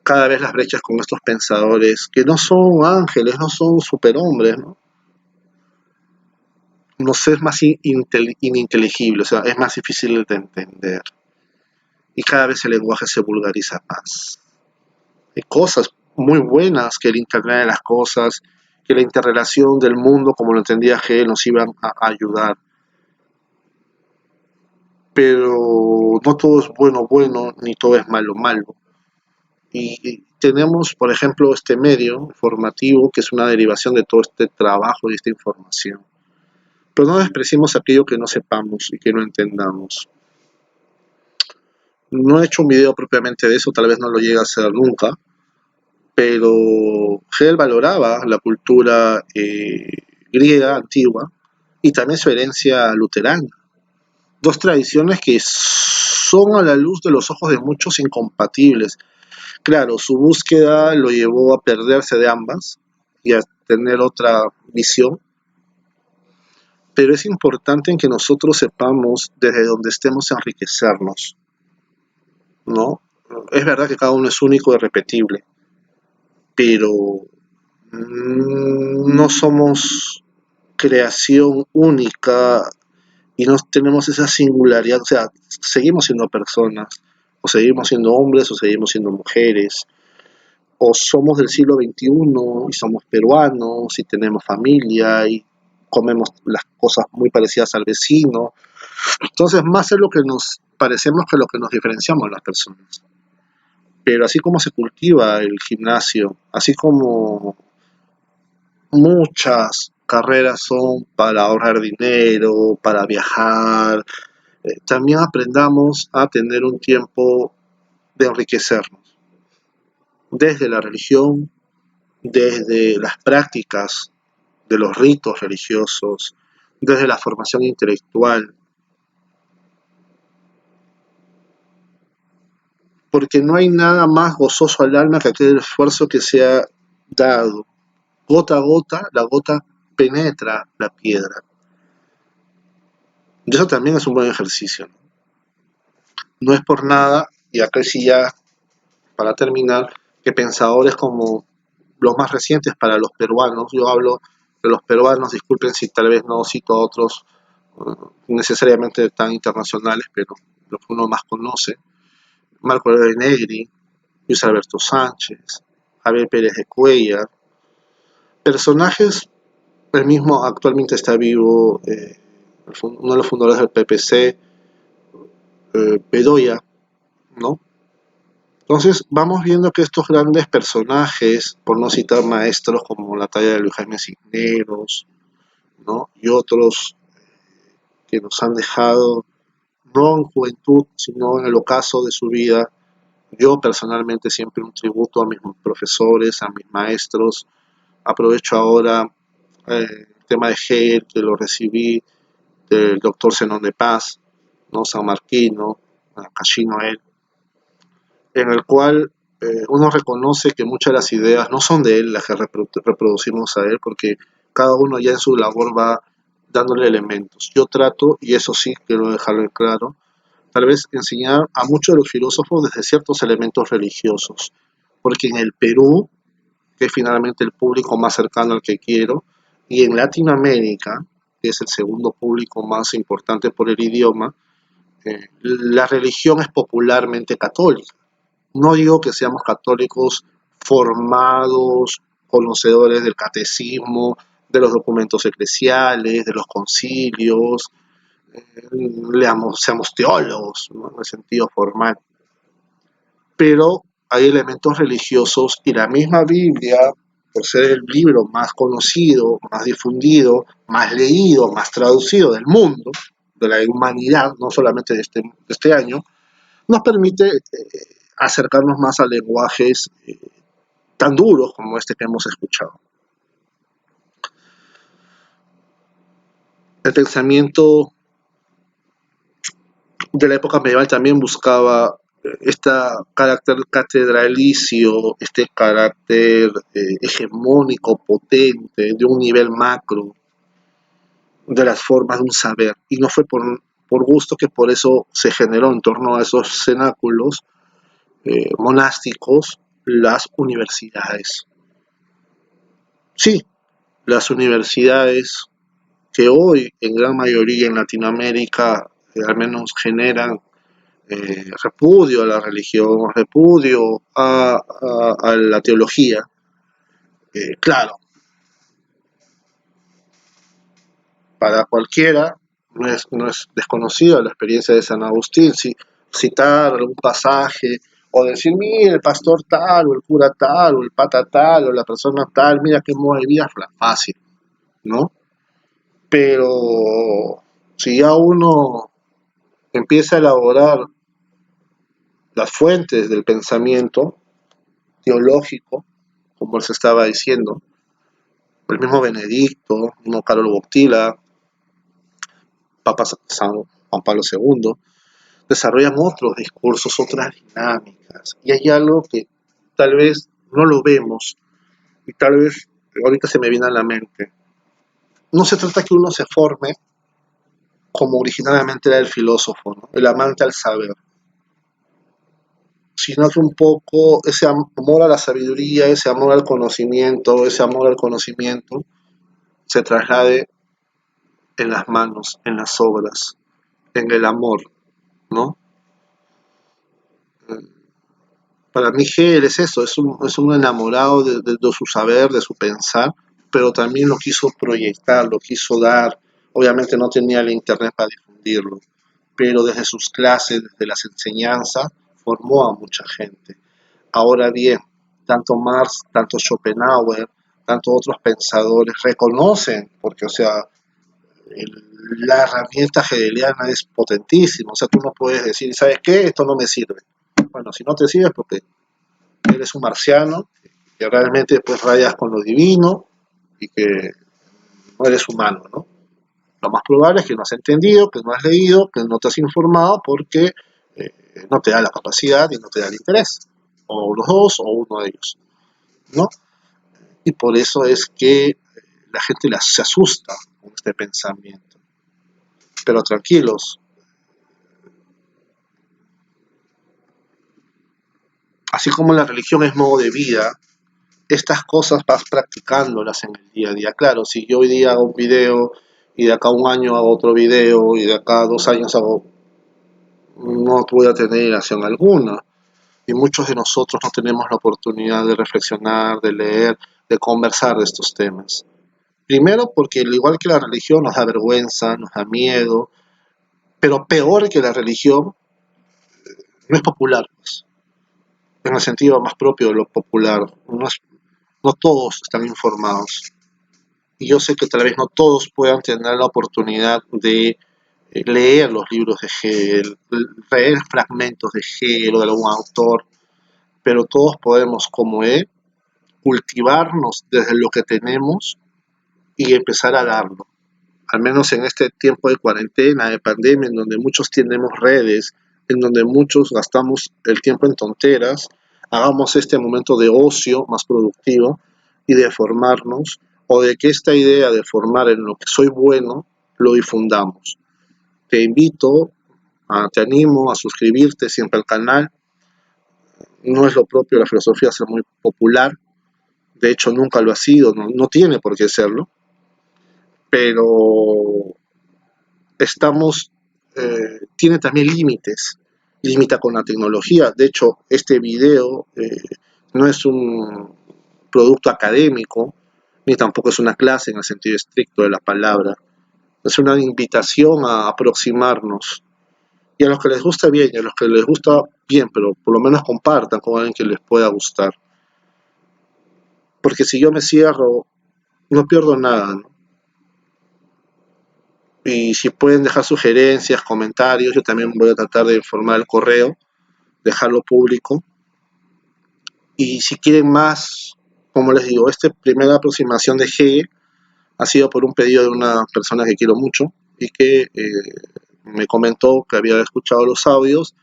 Cada vez las brechas con estos pensadores, que no son ángeles, no son superhombres, ¿no? Nos es más ininteligible, o sea, es más difícil de entender. Y cada vez el lenguaje se vulgariza más. Hay cosas muy buenas que el Internet de las cosas, que la interrelación del mundo, como lo entendía Hegel, nos iban a ayudar. Pero no todo es bueno, bueno, ni todo es malo, malo. Y tenemos, por ejemplo, este medio formativo, que es una derivación de todo este trabajo y esta información. Pero no despreciemos aquello que no sepamos y que no entendamos. No he hecho un video propiamente de eso, tal vez no lo llegue a hacer nunca, pero Hegel valoraba la cultura griega antigua y también su herencia luterana. Dos tradiciones que son a la luz de los ojos de muchos incompatibles. Claro, su búsqueda lo llevó a perderse de ambas y a tener otra visión, pero es importante en que nosotros sepamos desde donde estemos enriquecernos, ¿no? Es verdad que cada uno es único y repetible, pero no somos creación única y no tenemos esa singularidad, o sea, seguimos siendo personas, o seguimos siendo hombres, o seguimos siendo mujeres, o somos del siglo XXI y somos peruanos y tenemos familia y comemos las cosas muy parecidas al vecino. Entonces, más es lo que nos parecemos que lo que nos diferenciamos las personas. Pero así como se cultiva el gimnasio, así como muchas carreras son para ahorrar dinero, para viajar, también aprendamos a tener un tiempo de enriquecernos, desde la religión, desde las prácticas de los ritos religiosos, desde la formación intelectual, porque no hay nada más gozoso al alma que aquel esfuerzo que se ha dado. Gota a gota, la gota penetra la piedra. Y eso también es un buen ejercicio. No es por nada, y acá sí ya para terminar, que pensadores como los más recientes para los peruanos, yo hablo de los peruanos, disculpen si tal vez no cito a otros necesariamente tan internacionales, pero los que uno más conoce, Marco Aurelio Negri, Luis Alberto Sánchez, Javier Pérez de Cuellar, personajes, el mismo actualmente está vivo, uno de los fundadores del PPC, Bedoya, ¿no? Entonces vamos viendo que estos grandes personajes, por no citar maestros como la talla de Luis Jaime Cisneros, ¿no? Y otros que nos han dejado no en juventud, sino en el ocaso de su vida. Yo personalmente siempre un tributo a mis profesores, a mis maestros. Aprovecho ahora el tema de Hegel, que lo recibí del doctor Zenón de Paz, ¿no? San Marquino, Cachino él, en el cual uno reconoce que muchas de las ideas no son de él las que reproducimos a él, porque cada uno ya en su labor va dándole elementos. Yo trato, y eso sí quiero dejarlo en claro, tal vez enseñar a muchos de los filósofos desde ciertos elementos religiosos, porque en el Perú, que es finalmente el público más cercano al que quiero, y en Latinoamérica, que es el segundo público más importante por el idioma, la religión es popularmente católica. No digo que seamos católicos formados, conocedores del catecismo, de los documentos eclesiales, de los concilios, seamos teólogos, ¿no? En el sentido formal, pero hay elementos religiosos y la misma Biblia, por ser el libro más conocido, más difundido, más leído, más traducido del mundo, de la humanidad, no solamente de este año, nos permite acercarnos más a lenguajes tan duros como este que hemos escuchado. El pensamiento de la época medieval también buscaba este carácter catedralicio, este carácter hegemónico, potente, de un nivel macro, de las formas de un saber. Y no fue por gusto que por eso se generó en torno a esos cenáculos monásticos las universidades. Sí, las universidades que hoy en gran mayoría en Latinoamérica al menos generan repudio a la religión, repudio a la teología. Claro, para cualquiera no es desconocida la experiencia de San Agustín, si, citar algún pasaje o decir, mira, el pastor tal, o el cura tal, o el pata tal, o la persona tal, mira qué modo de vida fácil, ¿no? Pero si ya uno empieza a elaborar las fuentes del pensamiento teológico, como se estaba diciendo, el mismo Benedicto, el mismo Carlo Bottila, Papa San Juan Pablo II, desarrollan otros discursos, otras dinámicas. Y hay algo que tal vez no lo vemos y tal vez ahorita se me viene a la mente. No se trata que uno se forme como originalmente era el filósofo, ¿no? El amante al saber, sino que un poco ese amor a la sabiduría, ese amor al conocimiento, se traslade en las manos, en las obras, en el amor, ¿no? Para mí Hegel es eso, es un enamorado de su saber, de su pensar, pero también lo quiso proyectar, lo quiso dar. Obviamente no tenía el internet para difundirlo, pero desde sus clases, desde las enseñanzas, formó a mucha gente. Ahora bien, tanto Marx, tanto Schopenhauer, tanto otros pensadores reconocen, porque o sea, la herramienta hegeliana es potentísima, o sea, tú no puedes decir, ¿sabes qué? Esto no me sirve. Bueno, si no te sirve es porque eres un marciano, que realmente pues rayas con lo divino y que no eres humano, ¿no? Lo más probable es que no has entendido, que no has leído, que no te has informado porque no te da la capacidad y no te da el interés, o los dos o uno de ellos, ¿no? Y por eso es que la gente se asusta con este pensamiento. Pero tranquilos, así como la religión es modo de vida, estas cosas vas practicándolas en el día a día. Claro, si yo hoy día hago un video y de acá a un año hago otro video y de acá a 2 años hago, no voy a tener acción alguna. Y muchos de nosotros no tenemos la oportunidad de reflexionar, de leer, de conversar de estos temas. Primero porque al igual que la religión nos da vergüenza, nos da miedo, pero peor que la religión no es popular, pues, en el sentido más propio de lo popular. No todos están informados. Y yo sé que tal vez no todos puedan tener la oportunidad de leer los libros de Hegel, leer fragmentos de Hegel o de algún autor, pero todos podemos, como él, cultivarnos desde lo que tenemos y empezar a darlo. Al menos en este tiempo de cuarentena, de pandemia, en donde muchos tenemos redes, en donde muchos gastamos el tiempo en tonteras, hagamos este momento de ocio más productivo y de formarnos, o de que esta idea de formar en lo que soy bueno, lo difundamos. Te invito, te animo a suscribirte siempre al canal. No es lo propio de la filosofía ser muy popular, de hecho nunca lo ha sido, no tiene por qué serlo, pero estamos, tiene también límites, limita con la tecnología. De hecho, este video no es un producto académico, ni tampoco es una clase en el sentido estricto de la palabra. Es una invitación a aproximarnos. Y a los que les gusta bien, y a los que les gusta bien, pero por lo menos compartan con alguien que les pueda gustar. Porque si yo me cierro, no pierdo nada, ¿no? Y si pueden dejar sugerencias, comentarios, yo también voy a tratar de informar el correo, dejarlo público. Y si quieren más, como les digo, esta primera aproximación de Hegel ha sido por un pedido de una persona que quiero mucho y que me comentó que había escuchado los audios,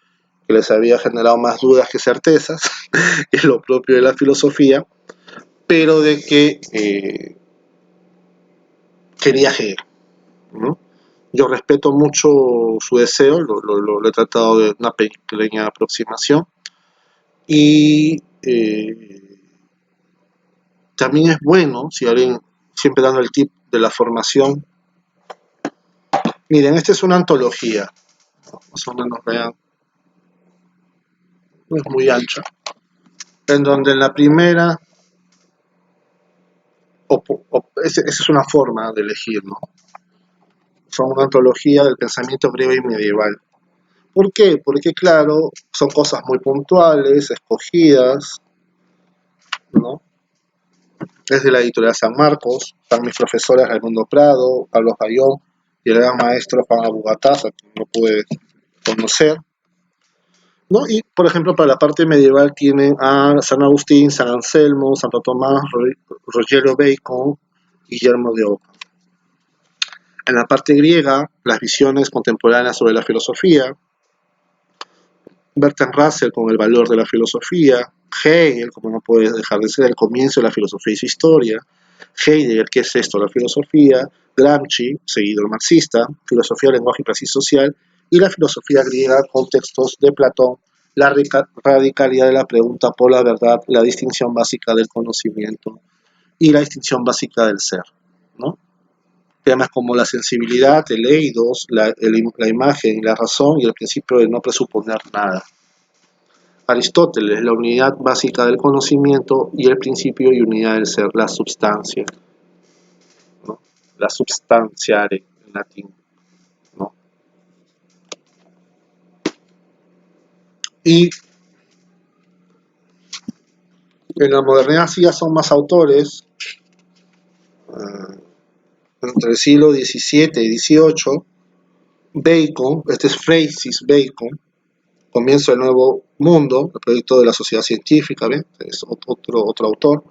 que les había generado más dudas que certezas, que es lo propio de la filosofía, pero de que quería Hegel, ¿no? Yo respeto mucho su deseo, lo he tratado de una pequeña aproximación, y también es bueno, si alguien, siempre dando el tip de la formación, miren, esta es una antología, más o menos vean, no es muy ancha, en donde en la primera, esa es una forma de elegir, ¿no? Son una antología del pensamiento griego y medieval. ¿Por qué? Porque, claro, son cosas muy puntuales, escogidas, ¿no? Es de la editorial San Marcos, están mis profesores Raimundo Prado, Carlos Bayón y el gran maestro Juan Abugataza, que no pude conocer, ¿no? Y, por ejemplo, para la parte medieval tienen a San Agustín, San Anselmo, Santo Tomás, Rogelio Bacon, Guillermo de Oca. En la parte griega, las visiones contemporáneas sobre la filosofía, Bertrand Russell con el valor de la filosofía, Hegel, como no puede dejar de ser, el comienzo de la filosofía y su historia, Heidegger, ¿qué es esto? La filosofía, Gramsci, seguidor marxista, filosofía, lenguaje y praxis social, y la filosofía griega con textos de Platón, la radicalidad de la pregunta por la verdad, la distinción básica del conocimiento y la distinción básica del ser, ¿no? Temas como la sensibilidad, el eidos, la imagen y la razón y el principio de no presuponer nada. Aristóteles, la unidad básica del conocimiento y el principio y unidad del ser, la substancia, ¿no? La substantiare en latín, ¿no? Y en la modernidad sí ya son más autores, entre el siglo XVII y XVIII, Bacon, este es Francis Bacon, Comienzo del Nuevo Mundo, el proyecto de la sociedad científica, ¿ven? Es otro autor,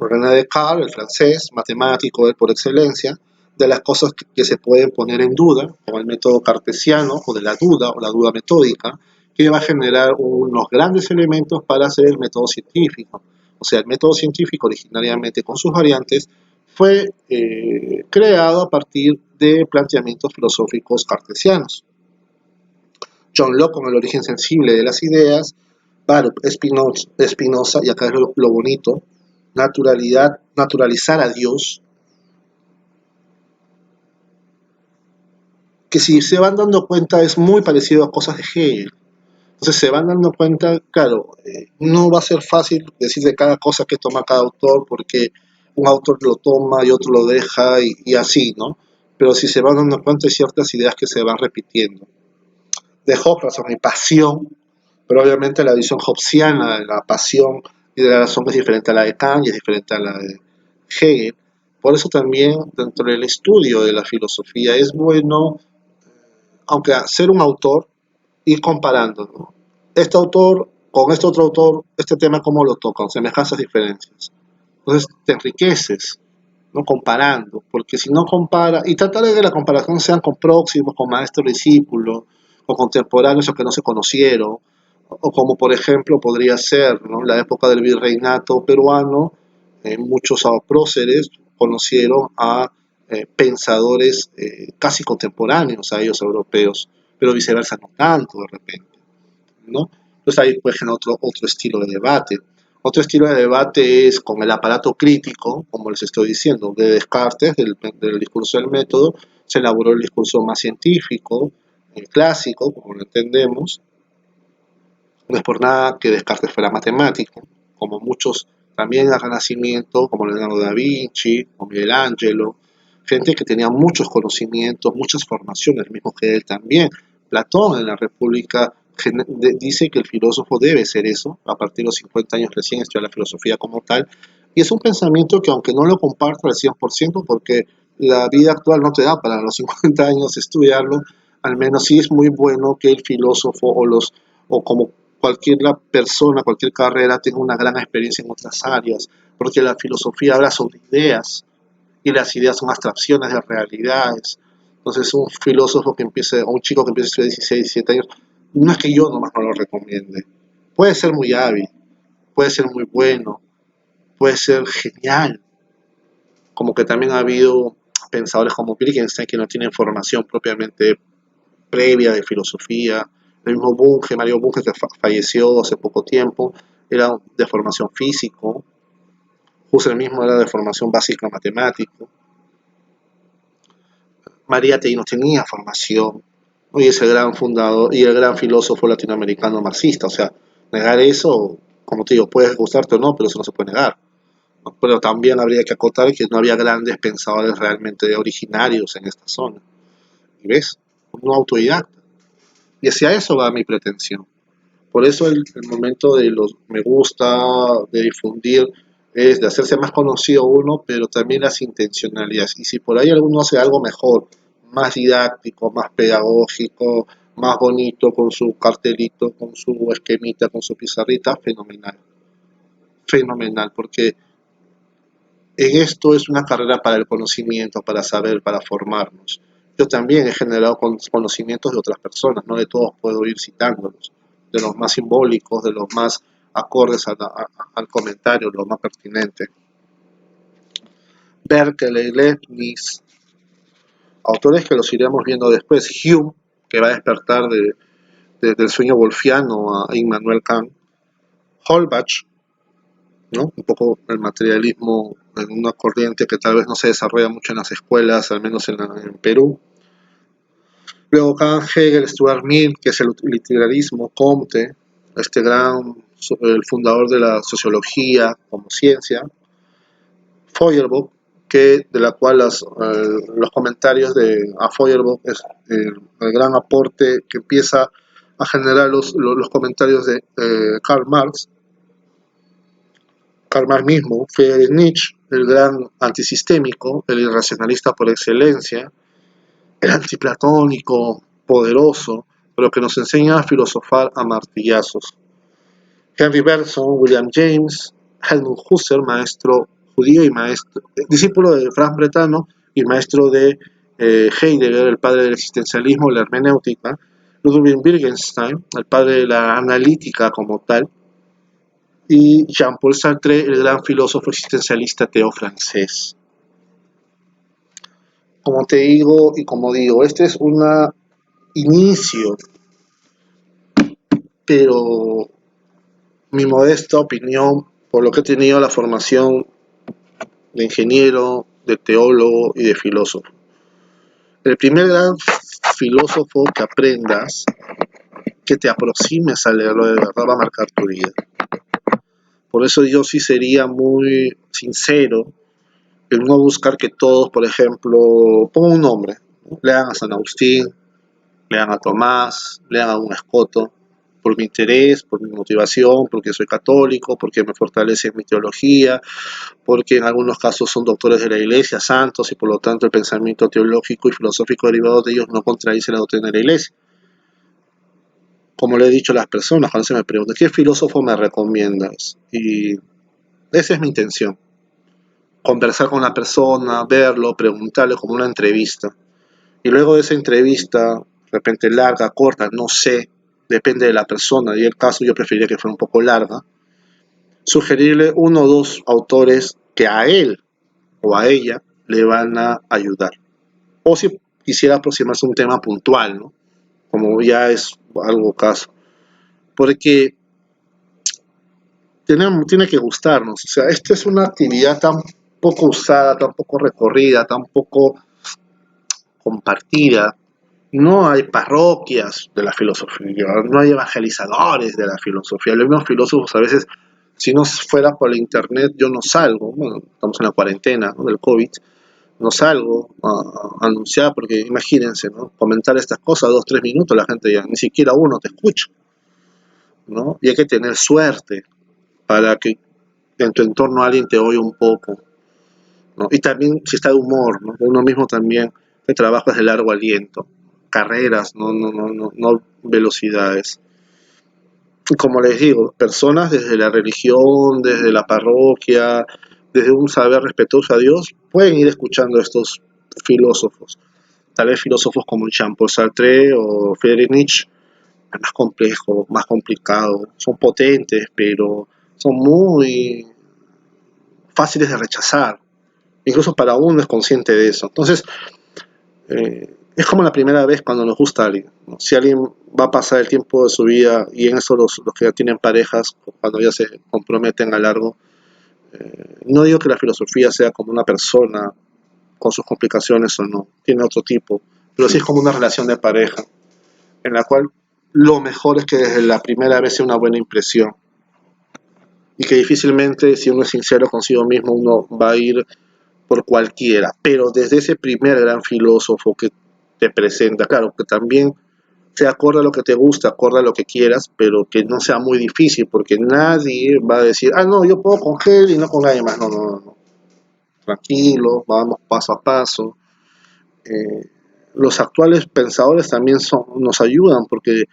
René Descartes, el francés, matemático él por excelencia, de las cosas que se pueden poner en duda, como el método cartesiano, o de la duda, o la duda metódica, que va a generar unos grandes elementos para hacer el método científico. O sea, el método científico, originariamente con sus variantes, fue creado a partir de planteamientos filosóficos cartesianos. John Locke con el origen sensible de las ideas, Baruch Spinoza, y acá es lo bonito, naturalizar a Dios, que si se van dando cuenta es muy parecido a cosas de Hegel. Entonces se van dando cuenta, claro, no va a ser fácil decir de cada cosa que toma cada autor, porque un autor lo toma y otro lo deja y así, ¿no? Pero si se van dando cuenta hay ciertas ideas que se van repitiendo. De Hobbes, razón y pasión, pero obviamente la visión hobbesiana de la pasión y de la razón es diferente a la de Kant y es diferente a la de Hegel. Por eso también dentro del estudio de la filosofía es bueno, aunque ser un autor, ir comparando, ¿no? Este autor con este otro autor, este tema cómo lo tocan, semejanzas, diferencias. Entonces te enriqueces, ¿no? Comparando, porque si no compara, y tratar de que la comparación sean con próximos, con maestro discípulo, o contemporáneos o que no se conocieron, o como por ejemplo podría ser, ¿no? La época del virreinato peruano, muchos próceres conocieron a pensadores casi contemporáneos a ellos europeos, pero viceversa no tanto de repente, ¿no? Entonces ahí pues en otro estilo de debate. Otro estilo de debate es con el aparato crítico, como les estoy diciendo, de Descartes, del discurso del método, se elaboró el discurso más científico, clásico, como lo entendemos. No es por nada que Descartes fuera matemático, como muchos también al Renacimiento, como Leonardo da Vinci, como Miguel Ángelo, gente que tenía muchos conocimientos, muchas formaciones, el mismo que él también. Platón en la República dice que el filósofo debe ser eso, a partir de los 50 años recién estudia la filosofía como tal, y es un pensamiento que aunque no lo comparto al 100%, porque la vida actual no te da para los 50 años estudiarlo, al menos sí es muy bueno que el filósofo o como cualquier persona, cualquier carrera tenga una gran experiencia en otras áreas, porque la filosofía habla sobre ideas y las ideas son abstracciones de realidades. Entonces un filósofo que empiece, o un chico que empiece a estudiar 16, 17 años, No es que yo nomás no lo recomiende. Puede ser muy hábil, puede ser muy bueno, puede ser genial. Como que también ha habido pensadores como Wittgenstein que no tienen formación propiamente previa de filosofía. El mismo Bunge, Mario Bunge, que falleció hace poco tiempo, era de formación físico. Husserl mismo era de formación básica matemático. Mariátegui no tenía formación, ¿no? Y es el gran fundador y el gran filósofo latinoamericano marxista. O sea, negar eso, como te digo, puede gustarte o no, pero eso no se puede negar, ¿no? Pero también habría que acotar que no había grandes pensadores realmente originarios en esta zona. ¿Y ves? No autodidacta. Y hacia eso va mi pretensión. Por eso el momento de los me gusta, de difundir, es de hacerse más conocido uno, pero también las intencionalidades. Y si por ahí alguno hace algo mejor, más didáctico, más pedagógico, más bonito, con su cartelito, con su esquemita, con su pizarrita, fenomenal. Fenomenal, porque en esto es una carrera para el conocimiento, para saber, para formarnos. Yo también he generado conocimientos de otras personas, no de todos puedo ir citándolos, de los más simbólicos, de los más acordes al comentario, los más pertinentes. Berkeley, Leibniz, autores que los iremos viendo después, Hume, que va a despertar del sueño wolfiano a Immanuel Kant, Holbach, ¿no? Un poco el materialismo en una corriente que tal vez no se desarrolla mucho en las escuelas, al menos en Perú. Luego Kant, Hegel, Stuart Mill, que es el literalismo, Comte, este gran, el fundador de la sociología como ciencia, Feuerbach, que de la cual los comentarios a Feuerbach es el gran aporte que empieza a generar los comentarios de Karl Marx. Karl Marx mismo, Friedrich Nietzsche, el gran antisistémico, el irracionalista por excelencia, el antiplatónico poderoso, pero que nos enseña a filosofar a martillazos. Henry Bergson, William James, Helmut Husserl, maestro judío y maestro, discípulo de Franz Bretano y maestro de Heidegger, el padre del existencialismo y la hermenéutica, Ludwig Wittgenstein, el padre de la analítica como tal, y Jean-Paul Sartre, el gran filósofo existencialista ateo francés. Como te digo y como digo, este es un inicio, pero mi modesta opinión, por lo que he tenido la formación de ingeniero, de teólogo y de filósofo. El primer gran filósofo que aprendas, que te aproximes a leerlo de verdad, va a marcar tu vida. Por eso yo sí sería muy sincero en no buscar que todos, por ejemplo, pongo un nombre, ¿no? Lean a San Agustín, lean a Tomás, lean a un Escoto, por mi interés, por mi motivación, porque soy católico, porque me fortalece mi teología, porque en algunos casos son doctores de la Iglesia, santos, y por lo tanto el pensamiento teológico y filosófico derivado de ellos no contradice la doctrina de la Iglesia. Como le he dicho a las personas cuando se me preguntan, ¿qué filósofo me recomiendas? Y esa es mi intención, conversar con la persona, verlo, preguntarle como una entrevista. Y luego de esa entrevista, de repente larga, corta, no sé, depende de la persona, y el caso yo preferiría que fuera un poco larga, sugerirle uno o dos autores que a él o a ella le van a ayudar. O si quisiera aproximarse a un tema puntual, ¿no? Como ya es algo caso. Porque tiene que gustarnos. O sea, esta es una actividad tan poco usada, tan poco recorrida, tan poco compartida. No hay parroquias de la filosofía, no hay evangelizadores de la filosofía. Los mismos filósofos a veces, si no fuera por la internet, yo no salgo. Bueno, estamos en la cuarentena, ¿no?, del COVID. No salgo a anunciar, porque imagínense, ¿no? Comentar estas cosas, 2, 3 minutos, la gente ya ni siquiera uno te escucha, ¿no? Y hay que tener suerte para que en tu entorno alguien te oiga un poco, ¿no? Y también si está de humor, ¿no? Uno mismo también, el trabajo es de largo aliento, carreras, no velocidades. Y como les digo, personas desde la religión, desde la parroquia, desde un saber respetuoso a Dios, pueden ir escuchando a estos filósofos. Tal vez filósofos como Jean-Paul Sartre o Friedrich Nietzsche es más complejo, más complicado, son potentes, pero son muy fáciles de rechazar. Incluso para uno es consciente de eso. Entonces, es como la primera vez cuando nos gusta a alguien, ¿no? Si alguien va a pasar el tiempo de su vida, y en eso los que ya tienen parejas, cuando ya se comprometen a largo, no digo que la filosofía sea como una persona con sus complicaciones o no, tiene otro tipo, pero sí es como una relación de pareja, en la cual lo mejor es que desde la primera vez sea una buena impresión, y que difícilmente, si uno es sincero consigo mismo, uno va a ir por cualquiera, pero desde ese primer gran filósofo que te presenta, claro, que también se acorde a lo que te gusta, acorde a lo que quieras, pero que no sea muy difícil, porque nadie va a decir, ah, no, yo puedo con gel y no con nadie más. No, no, no, no. Tranquilo, vamos paso a paso. Eh, los actuales pensadores también nos ayudan porque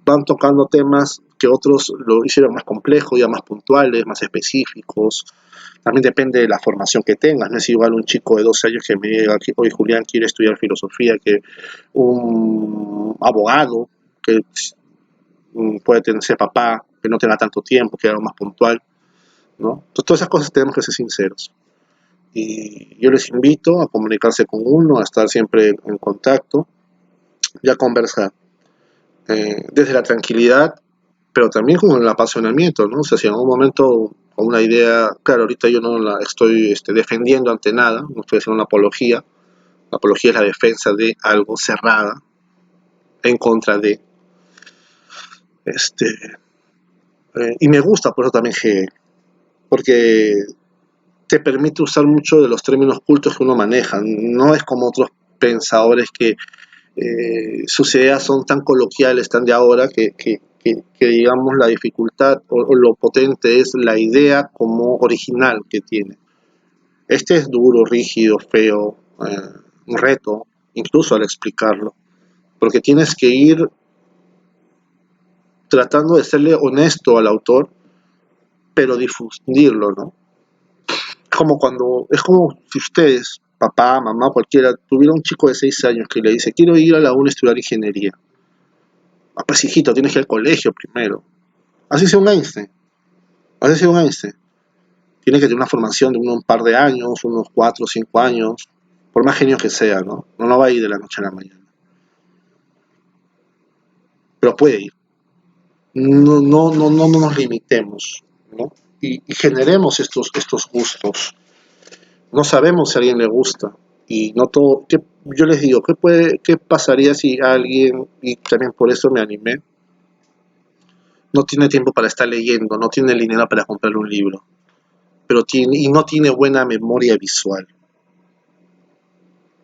van tocando temas que otros lo hicieron más complejos, ya más puntuales, más específicos. También depende de la formación que tengas. No es igual un chico de 12 años que me diga que hoy Julián quiere estudiar filosofía que un abogado que puede ser papá, que no tenga tanto tiempo, que haga más puntual, ¿no? Entonces, todas esas cosas tenemos que ser sinceros. Y yo les invito a comunicarse con uno, a estar siempre en contacto y a conversar. Desde la tranquilidad, pero también con el apasionamiento, ¿no? O sea, si en algún momento con una idea, claro, ahorita yo no la estoy defendiendo ante nada, no estoy haciendo una apología. La apología es la defensa de algo cerrada en contra de este y me gusta por eso también Hegel, porque te permite usar mucho de los términos cultos que uno maneja. No es como otros pensadores que sus ideas son tan coloquiales, tan de ahora, que digamos la dificultad o lo potente es la idea como original que tiene. Este es duro, rígido, feo, un reto, incluso al explicarlo, porque tienes que ir tratando de serle honesto al autor, pero difundirlo, ¿no? Es como si ustedes, papá, mamá, cualquiera, tuviera un chico de 6 años que le dice, quiero ir a la UNA a estudiar ingeniería. Ah, pues hijito, tienes que ir al colegio primero. Así sea un Einstein, así sea un Einstein. Tiene que tener una formación de un par de años, unos 4 o 5 años, por más genio que sea, ¿no? No va a ir de la noche a la mañana. Pero puede ir. No nos limitemos, ¿no? Y generemos estos gustos. No sabemos si a alguien le gusta. Y no todo, yo les digo, ¿qué pasaría si alguien, y también por eso me animé, no tiene tiempo para estar leyendo, no tiene dinero para comprar un libro, pero y no tiene buena memoria visual?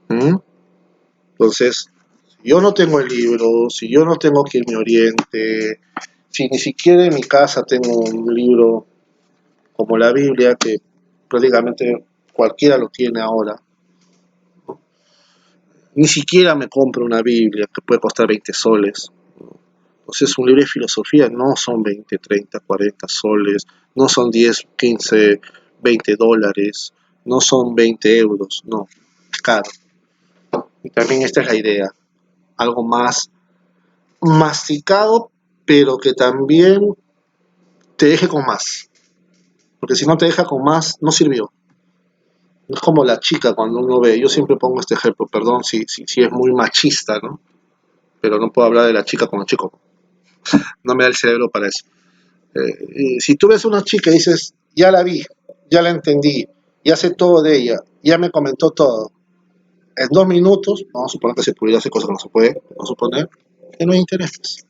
¿Mm? Entonces, si yo no tengo el libro, si yo no tengo quien me oriente, si ni siquiera en mi casa tengo un libro como la Biblia, que prácticamente cualquiera lo tiene ahora, ni siquiera me compro una Biblia que puede costar 20 soles. Entonces, un libro de filosofía no son 20, 30, 40 soles, no son 10, 15, 20 dólares, no son 20 euros, no, es caro. Y también esta es la idea, algo más masticado, pero que también te deje con más. Porque si no te deja con más, no sirvió. Es como la chica cuando uno ve, yo siempre pongo este ejemplo, perdón si es muy machista, ¿no? Pero no puedo hablar de la chica con el chico, no me da el cerebro para eso. Si tú ves una chica y dices, ya la vi, ya la entendí, ya sé todo de ella, ya me comentó todo, en 2 minutos, vamos a suponer que se pudiera hacer cosas que no se puede, vamos a suponer que no hay interés,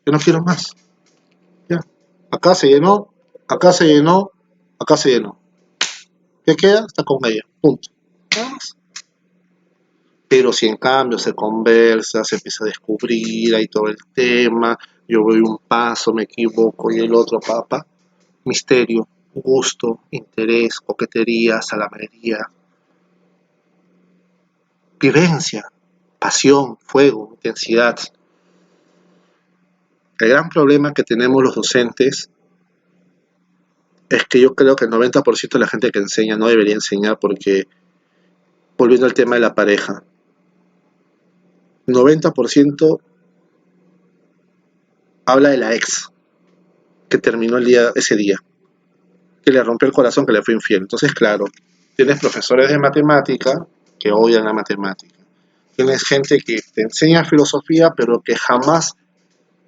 que no quiero más. Ya. Acá se llenó, acá se llenó, acá se llenó. ¿Qué queda? Está con ella, punto. Nada más. Pero si en cambio se conversa, se empieza a descubrir ahí todo el tema, yo voy un paso, me equivoco y el otro, papá, misterio, gusto, interés, coquetería, salamadería, vivencia, pasión, fuego, intensidad. El gran problema que tenemos los docentes es que yo creo que el 90% de la gente que enseña no debería enseñar porque, volviendo al tema de la pareja, 90% habla de la ex que terminó ese día, que le rompió el corazón, que le fue infiel. Entonces, claro, tienes profesores de matemática que odian la matemática. Tienes gente que te enseña filosofía, pero que jamás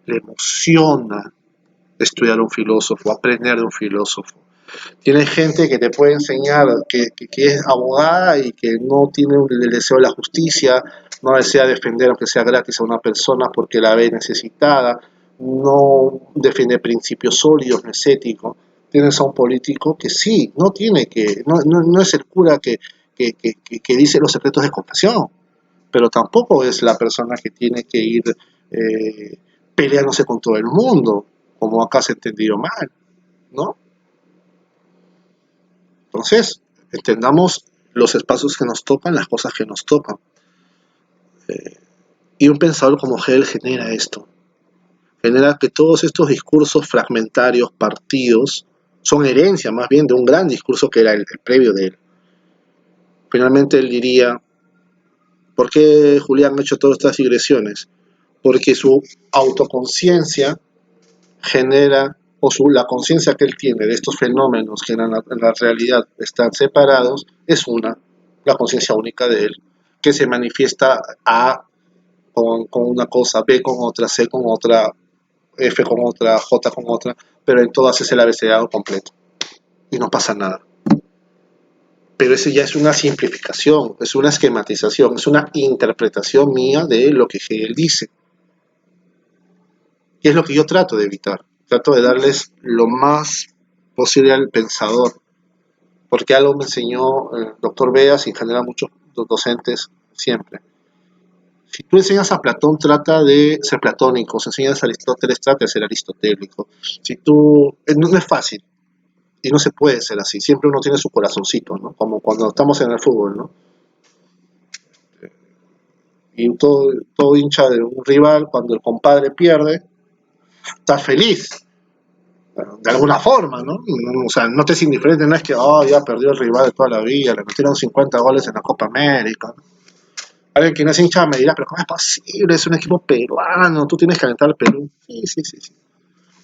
le emociona estudiar un filósofo, aprender de un filósofo. Tienes gente que te puede enseñar que es abogada y que no tiene el deseo de la justicia, no desea defender aunque sea gratis a una persona porque la ve necesitada, no defiende principios sólidos, no es ético. Tienes a un político que sí, no tiene que, no es el cura que dice los secretos de confesión, pero tampoco es la persona que tiene que ir eh, peleándose con todo el mundo, como acá se ha entendido mal, ¿no? Entonces, entendamos los espacios que nos tocan, las cosas que nos tocan. Y un pensador como Hegel genera esto, genera que todos estos discursos fragmentarios, partidos, son herencia más bien de un gran discurso que era el previo de él. Finalmente él diría, ¿por qué Julián ha hecho todas estas digresiones? Porque su autoconciencia genera, la conciencia que él tiene de estos fenómenos que en la realidad están separados, es la conciencia única de él, que se manifiesta A con una cosa, B con otra, C con otra, F con otra, J con otra, pero en todas es el abecedado completo y no pasa nada. Pero eso ya es una simplificación, es una esquematización, es una interpretación mía de lo que Hegel dice. Y es lo que yo trato de evitar. Trato de darles lo más posible al pensador, porque algo me enseñó el doctor Beas y en general muchos docentes siempre. Si tú enseñas a Platón, trata de ser platónico. Si enseñas a Aristóteles, trata de ser aristotélico. Si tú... no es fácil y no se puede ser así. Siempre uno tiene su corazoncito, ¿no? Como cuando estamos en el fútbol, ¿no? Y todo hincha de un rival, cuando el compadre pierde, está feliz, de alguna forma, ¿no? O sea, no te es indiferente, no es que, oh, ya perdió el rival de toda la vida, le metieron 50 goles en la Copa América. Alguien que no es hincha me dirá, pero ¿cómo es posible? Es un equipo peruano, tú tienes que alentar al Perú. Sí, sí, sí, sí.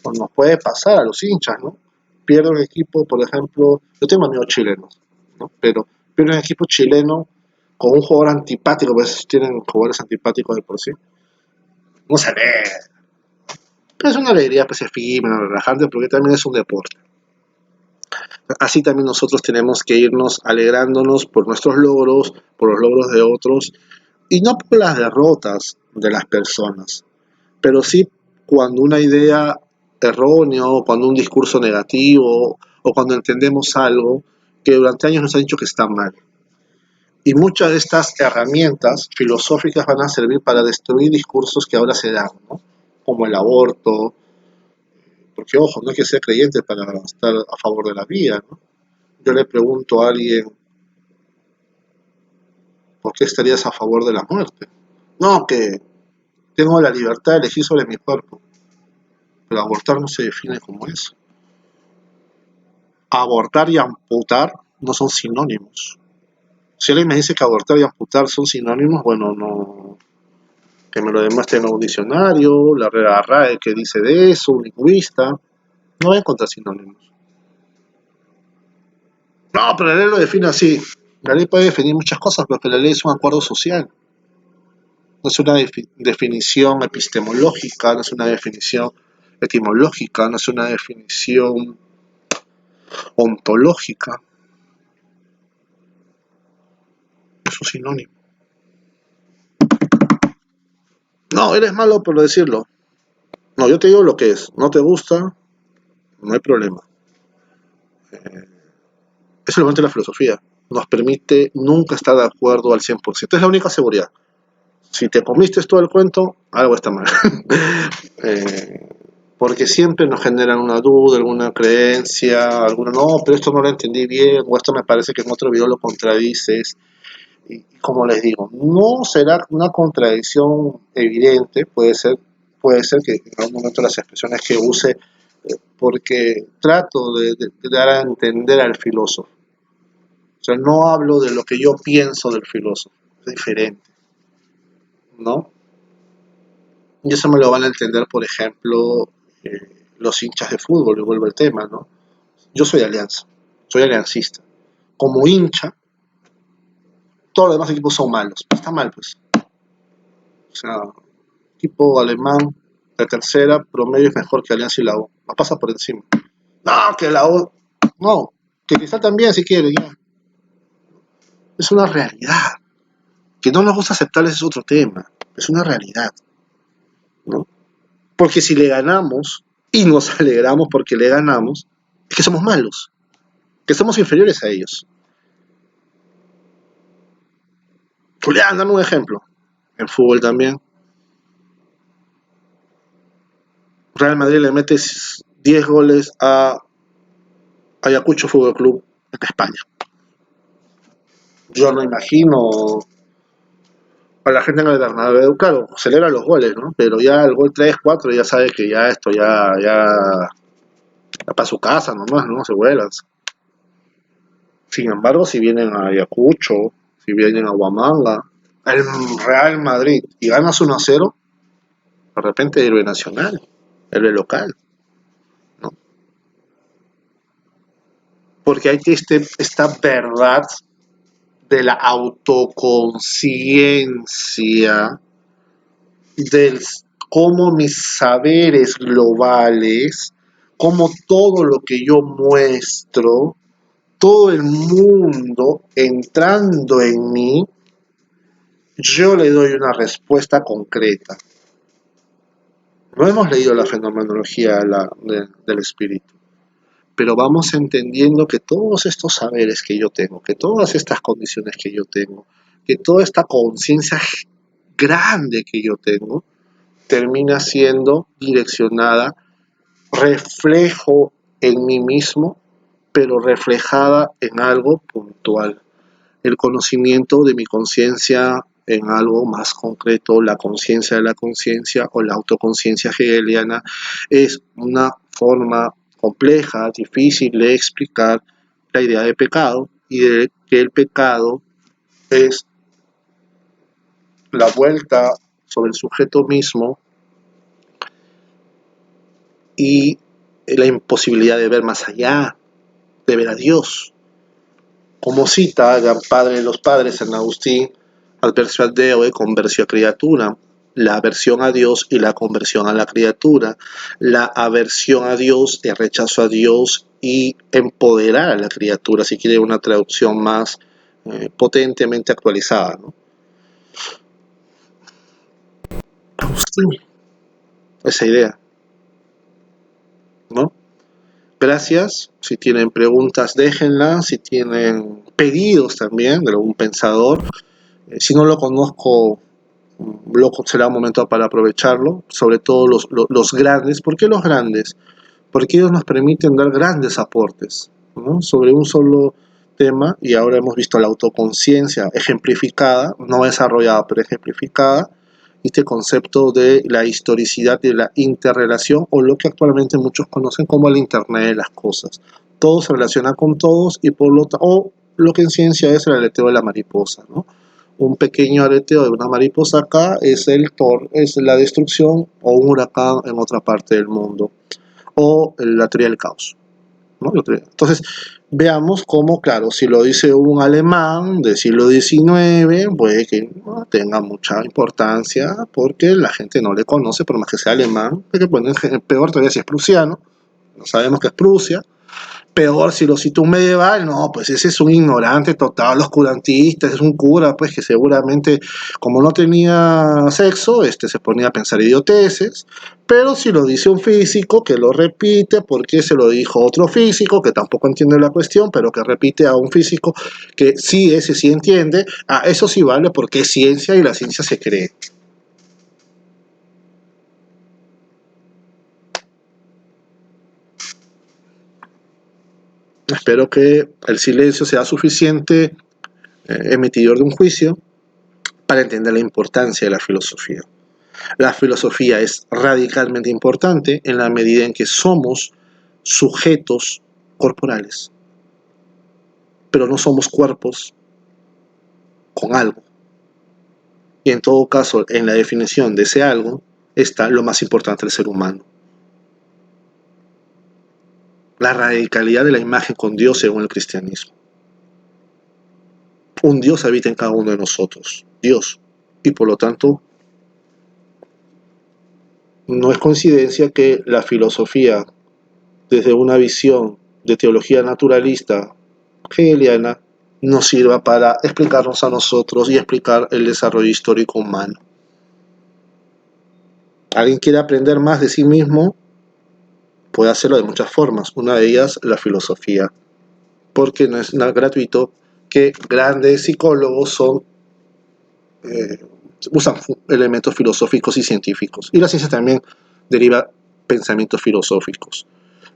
Pues nos puede pasar a los hinchas, ¿no? Pierde un equipo, por ejemplo, yo tengo amigos chilenos, ¿no? Pero pierde un equipo chileno con un jugador antipático, pues tienen jugadores antipáticos de por sí. No se ve. Pero es una alegría pues efímera, relajante, porque también es un deporte. Así también nosotros tenemos que irnos alegrándonos por nuestros logros, por los logros de otros, y no por las derrotas de las personas, pero sí cuando una idea errónea o cuando un discurso negativo o cuando entendemos algo que durante años nos han dicho que está mal. Y muchas de estas herramientas filosóficas van a servir para destruir discursos que ahora se dan, ¿no? Como el aborto, porque ojo, no hay que ser creyente para estar a favor de la vida, ¿no? Yo le pregunto a alguien, ¿por qué estarías a favor de la muerte? No, que tengo la libertad de elegir sobre mi cuerpo, pero abortar no se define como eso. Abortar y amputar no son sinónimos. Si alguien me dice que abortar y amputar son sinónimos, bueno, no, que me lo demuestre en un diccionario, la RAE que dice de eso, un lingüista, no voy a encontrar sinónimos. No, pero la ley lo define así. La ley puede definir muchas cosas, pero la ley es un acuerdo social. No es una definición epistemológica, no es una definición etimológica, no es una definición ontológica, es un sinónimo. No, eres malo por decirlo. No, yo te digo lo que es. No te gusta, no hay problema. Eso lo la filosofía. Nos permite nunca estar de acuerdo al 100%. Es la única seguridad. Si te comiste todo el cuento, algo está mal. eh, porque siempre nos generan una duda, alguna creencia, alguna no, pero esto no lo entendí bien, o esto me parece que en otro video lo contradices. Y como les digo, no será una contradicción evidente, puede ser que en algún momento las expresiones que use, porque trato de dar a entender al filósofo. O sea, no hablo de lo que yo pienso del filósofo, es diferente, ¿no? Y eso me lo van a entender, por ejemplo, los hinchas de fútbol, y vuelvo al tema, ¿no? Yo soy de Alianza, soy aliancista. Como hincha, todos los demás equipos son malos. Está mal, pues. O sea, equipo alemán de tercera, promedio es mejor que Alianza y la U. Nos pasa por encima. No, que la U. No, que Cristal también, si quiere, ya. Es una realidad. Que no nos gusta aceptar es otro tema. Es una realidad, ¿no? Porque si le ganamos y nos alegramos porque le ganamos, es que somos malos, que somos inferiores a ellos. Julián, dame un ejemplo. En fútbol también. Real Madrid le mete 10 goles a Ayacucho Fútbol Club en España. Yo no imagino a la gente en el Bernabéu, claro, celebra los goles, ¿no? Pero ya el gol 3 4 ya sabe que ya esto ya para su casa nomás, ¿no? Se vuelan. Sin embargo, si vienen a Ayacucho, si vienen a Huamanga, el Real Madrid y ganas 1-0, de repente héroe nacional, héroe local, ¿no? Porque hay que esta verdad de la autoconciencia, del cómo mis saberes globales, cómo todo lo que yo muestro, todo el mundo entrando en mí, yo le doy una respuesta concreta. No hemos leído la fenomenología del espíritu, pero vamos entendiendo que todos estos saberes que yo tengo, que todas estas condiciones que yo tengo, que toda esta conciencia grande que yo tengo, termina siendo direccionada, reflejo en mí mismo, pero reflejada en algo puntual. El conocimiento de mi conciencia en algo más concreto, la conciencia de la conciencia o la autoconciencia hegeliana es una forma compleja, difícil de explicar la idea de pecado y de que el pecado es la vuelta sobre el sujeto mismo y la imposibilidad de ver más allá, de ver a Dios. Como cita el padre de los padres, San Agustín, adversio ad Deo e conversión a criatura, la aversión a Dios y la conversión a la criatura, la aversión a Dios, el rechazo a Dios y empoderar a la criatura, si quiere una traducción más potentemente actualizada, ¿no? Agustín, esa idea, ¿no? Gracias. Si tienen preguntas, déjenlas. Si tienen pedidos también de algún pensador. Si no lo conozco, será un momento para aprovecharlo. Sobre todo los grandes. ¿Por qué los grandes? Porque ellos nos permiten dar grandes aportes, ¿no? Sobre un solo tema. Y ahora hemos visto la autoconciencia ejemplificada, no desarrollada, pero ejemplificada. Este concepto de la historicidad y de la interrelación, o lo que actualmente muchos conocen como el Internet de las cosas. Todo se relaciona con todos y por o lo que en ciencia es el aleteo de la mariposa, ¿no? Un pequeño aleteo de una mariposa acá es es la destrucción o un huracán en otra parte del mundo, o la teoría del caos, ¿no? Entonces, veamos cómo, claro, si lo dice un alemán del siglo XIX, puede que no tenga mucha importancia porque la gente no le conoce, por más que sea alemán, porque bueno, peor todavía si es prusiano, no sabemos que es Prusia. Peor si lo cita un medieval, no, pues ese es un ignorante total, oscurantista, es un cura, pues que seguramente, como no tenía sexo, se ponía a pensar idioteces, pero si lo dice un físico, que lo repite, porque se lo dijo otro físico, que tampoco entiende la cuestión, pero que repite a un físico que sí, ese sí entiende, eso sí vale porque es ciencia y la ciencia se cree. Espero que el silencio sea suficiente emitidor de un juicio para entender la importancia de la filosofía. La filosofía es radicalmente importante en la medida en que somos sujetos corporales, pero no somos cuerpos con algo. Y en todo caso, en la definición de ese algo, está lo más importante del ser humano. La radicalidad de la imagen con Dios según el cristianismo. Un Dios habita en cada uno de nosotros, Dios, y por lo tanto no es coincidencia que la filosofía, desde una visión de teología naturalista hegeliana, nos sirva para explicarnos a nosotros y explicar el desarrollo histórico humano. ¿Alguien quiere aprender más de sí mismo? Puede hacerlo de muchas formas. Una de ellas, la filosofía. Porque no es nada gratuito que grandes psicólogos usan elementos filosóficos y científicos. Y la ciencia también deriva pensamientos filosóficos.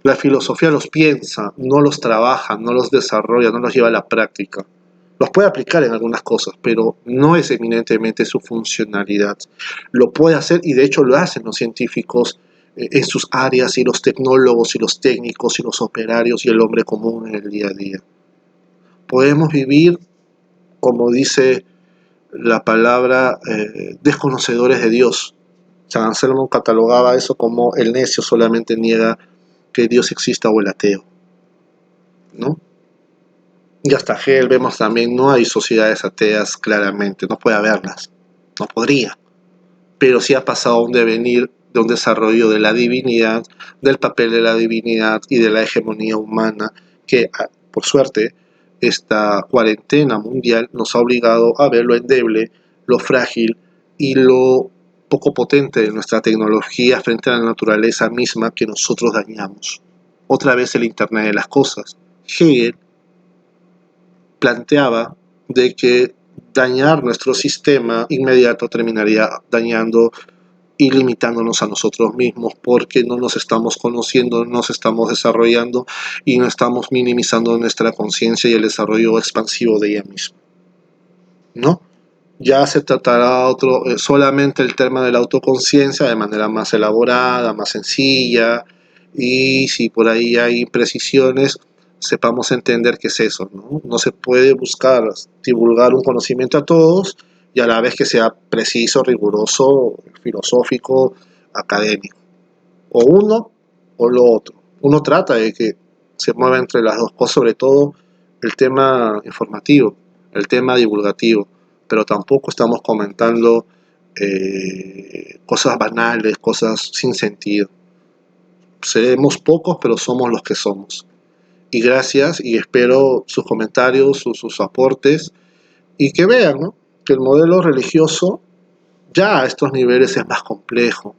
La filosofía los piensa, no los trabaja, no los desarrolla, no los lleva a la práctica. Los puede aplicar en algunas cosas, pero no es eminentemente su funcionalidad. Lo puede hacer y de hecho lo hacen los científicos en sus áreas, y los tecnólogos y los técnicos y los operarios y el hombre común en el día a día. Podemos vivir, como dice la palabra, desconocedores de Dios. San Anselmo catalogaba eso como el necio solamente niega que Dios exista o el ateo, ¿no? Y hasta Hegel vemos también, no hay sociedades ateas claramente, no puede haberlas, no podría, pero sí ha pasado un devenir de un desarrollo de la divinidad, del papel de la divinidad y de la hegemonía humana que, por suerte, esta cuarentena mundial nos ha obligado a ver lo endeble, lo frágil y lo poco potente de nuestra tecnología frente a la naturaleza misma que nosotros dañamos. Otra vez el Internet de las cosas. Hegel planteaba de que dañar nuestro sistema inmediato terminaría dañando y limitándonos a nosotros mismos porque no nos estamos conociendo, no nos estamos desarrollando y no estamos minimizando nuestra conciencia y el desarrollo expansivo de ella misma, ¿no? Ya se tratará solamente el tema de la autoconciencia de manera más elaborada, más sencilla, y si por ahí hay imprecisiones, sepamos entender qué es eso, ¿no? No se puede buscar divulgar un conocimiento a todos y a la vez que sea preciso, riguroso, filosófico, académico. O uno o lo otro. Uno trata de que se mueva entre las dos cosas, sobre todo el tema informativo, el tema divulgativo, pero tampoco estamos comentando cosas banales, cosas sin sentido. Seremos pocos, pero somos los que somos. Y gracias, y espero sus comentarios, sus aportes, y que vean, ¿no?, que el modelo religioso ya a estos niveles es más complejo,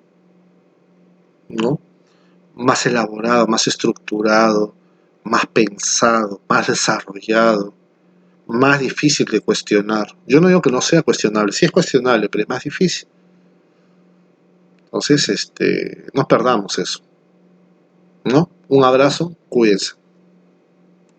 ¿no?, más elaborado, más estructurado, más pensado, más desarrollado, más difícil de cuestionar. Yo no digo que no sea cuestionable, sí es cuestionable, pero es más difícil. Entonces, no perdamos eso, ¿no? Un abrazo, cuídense.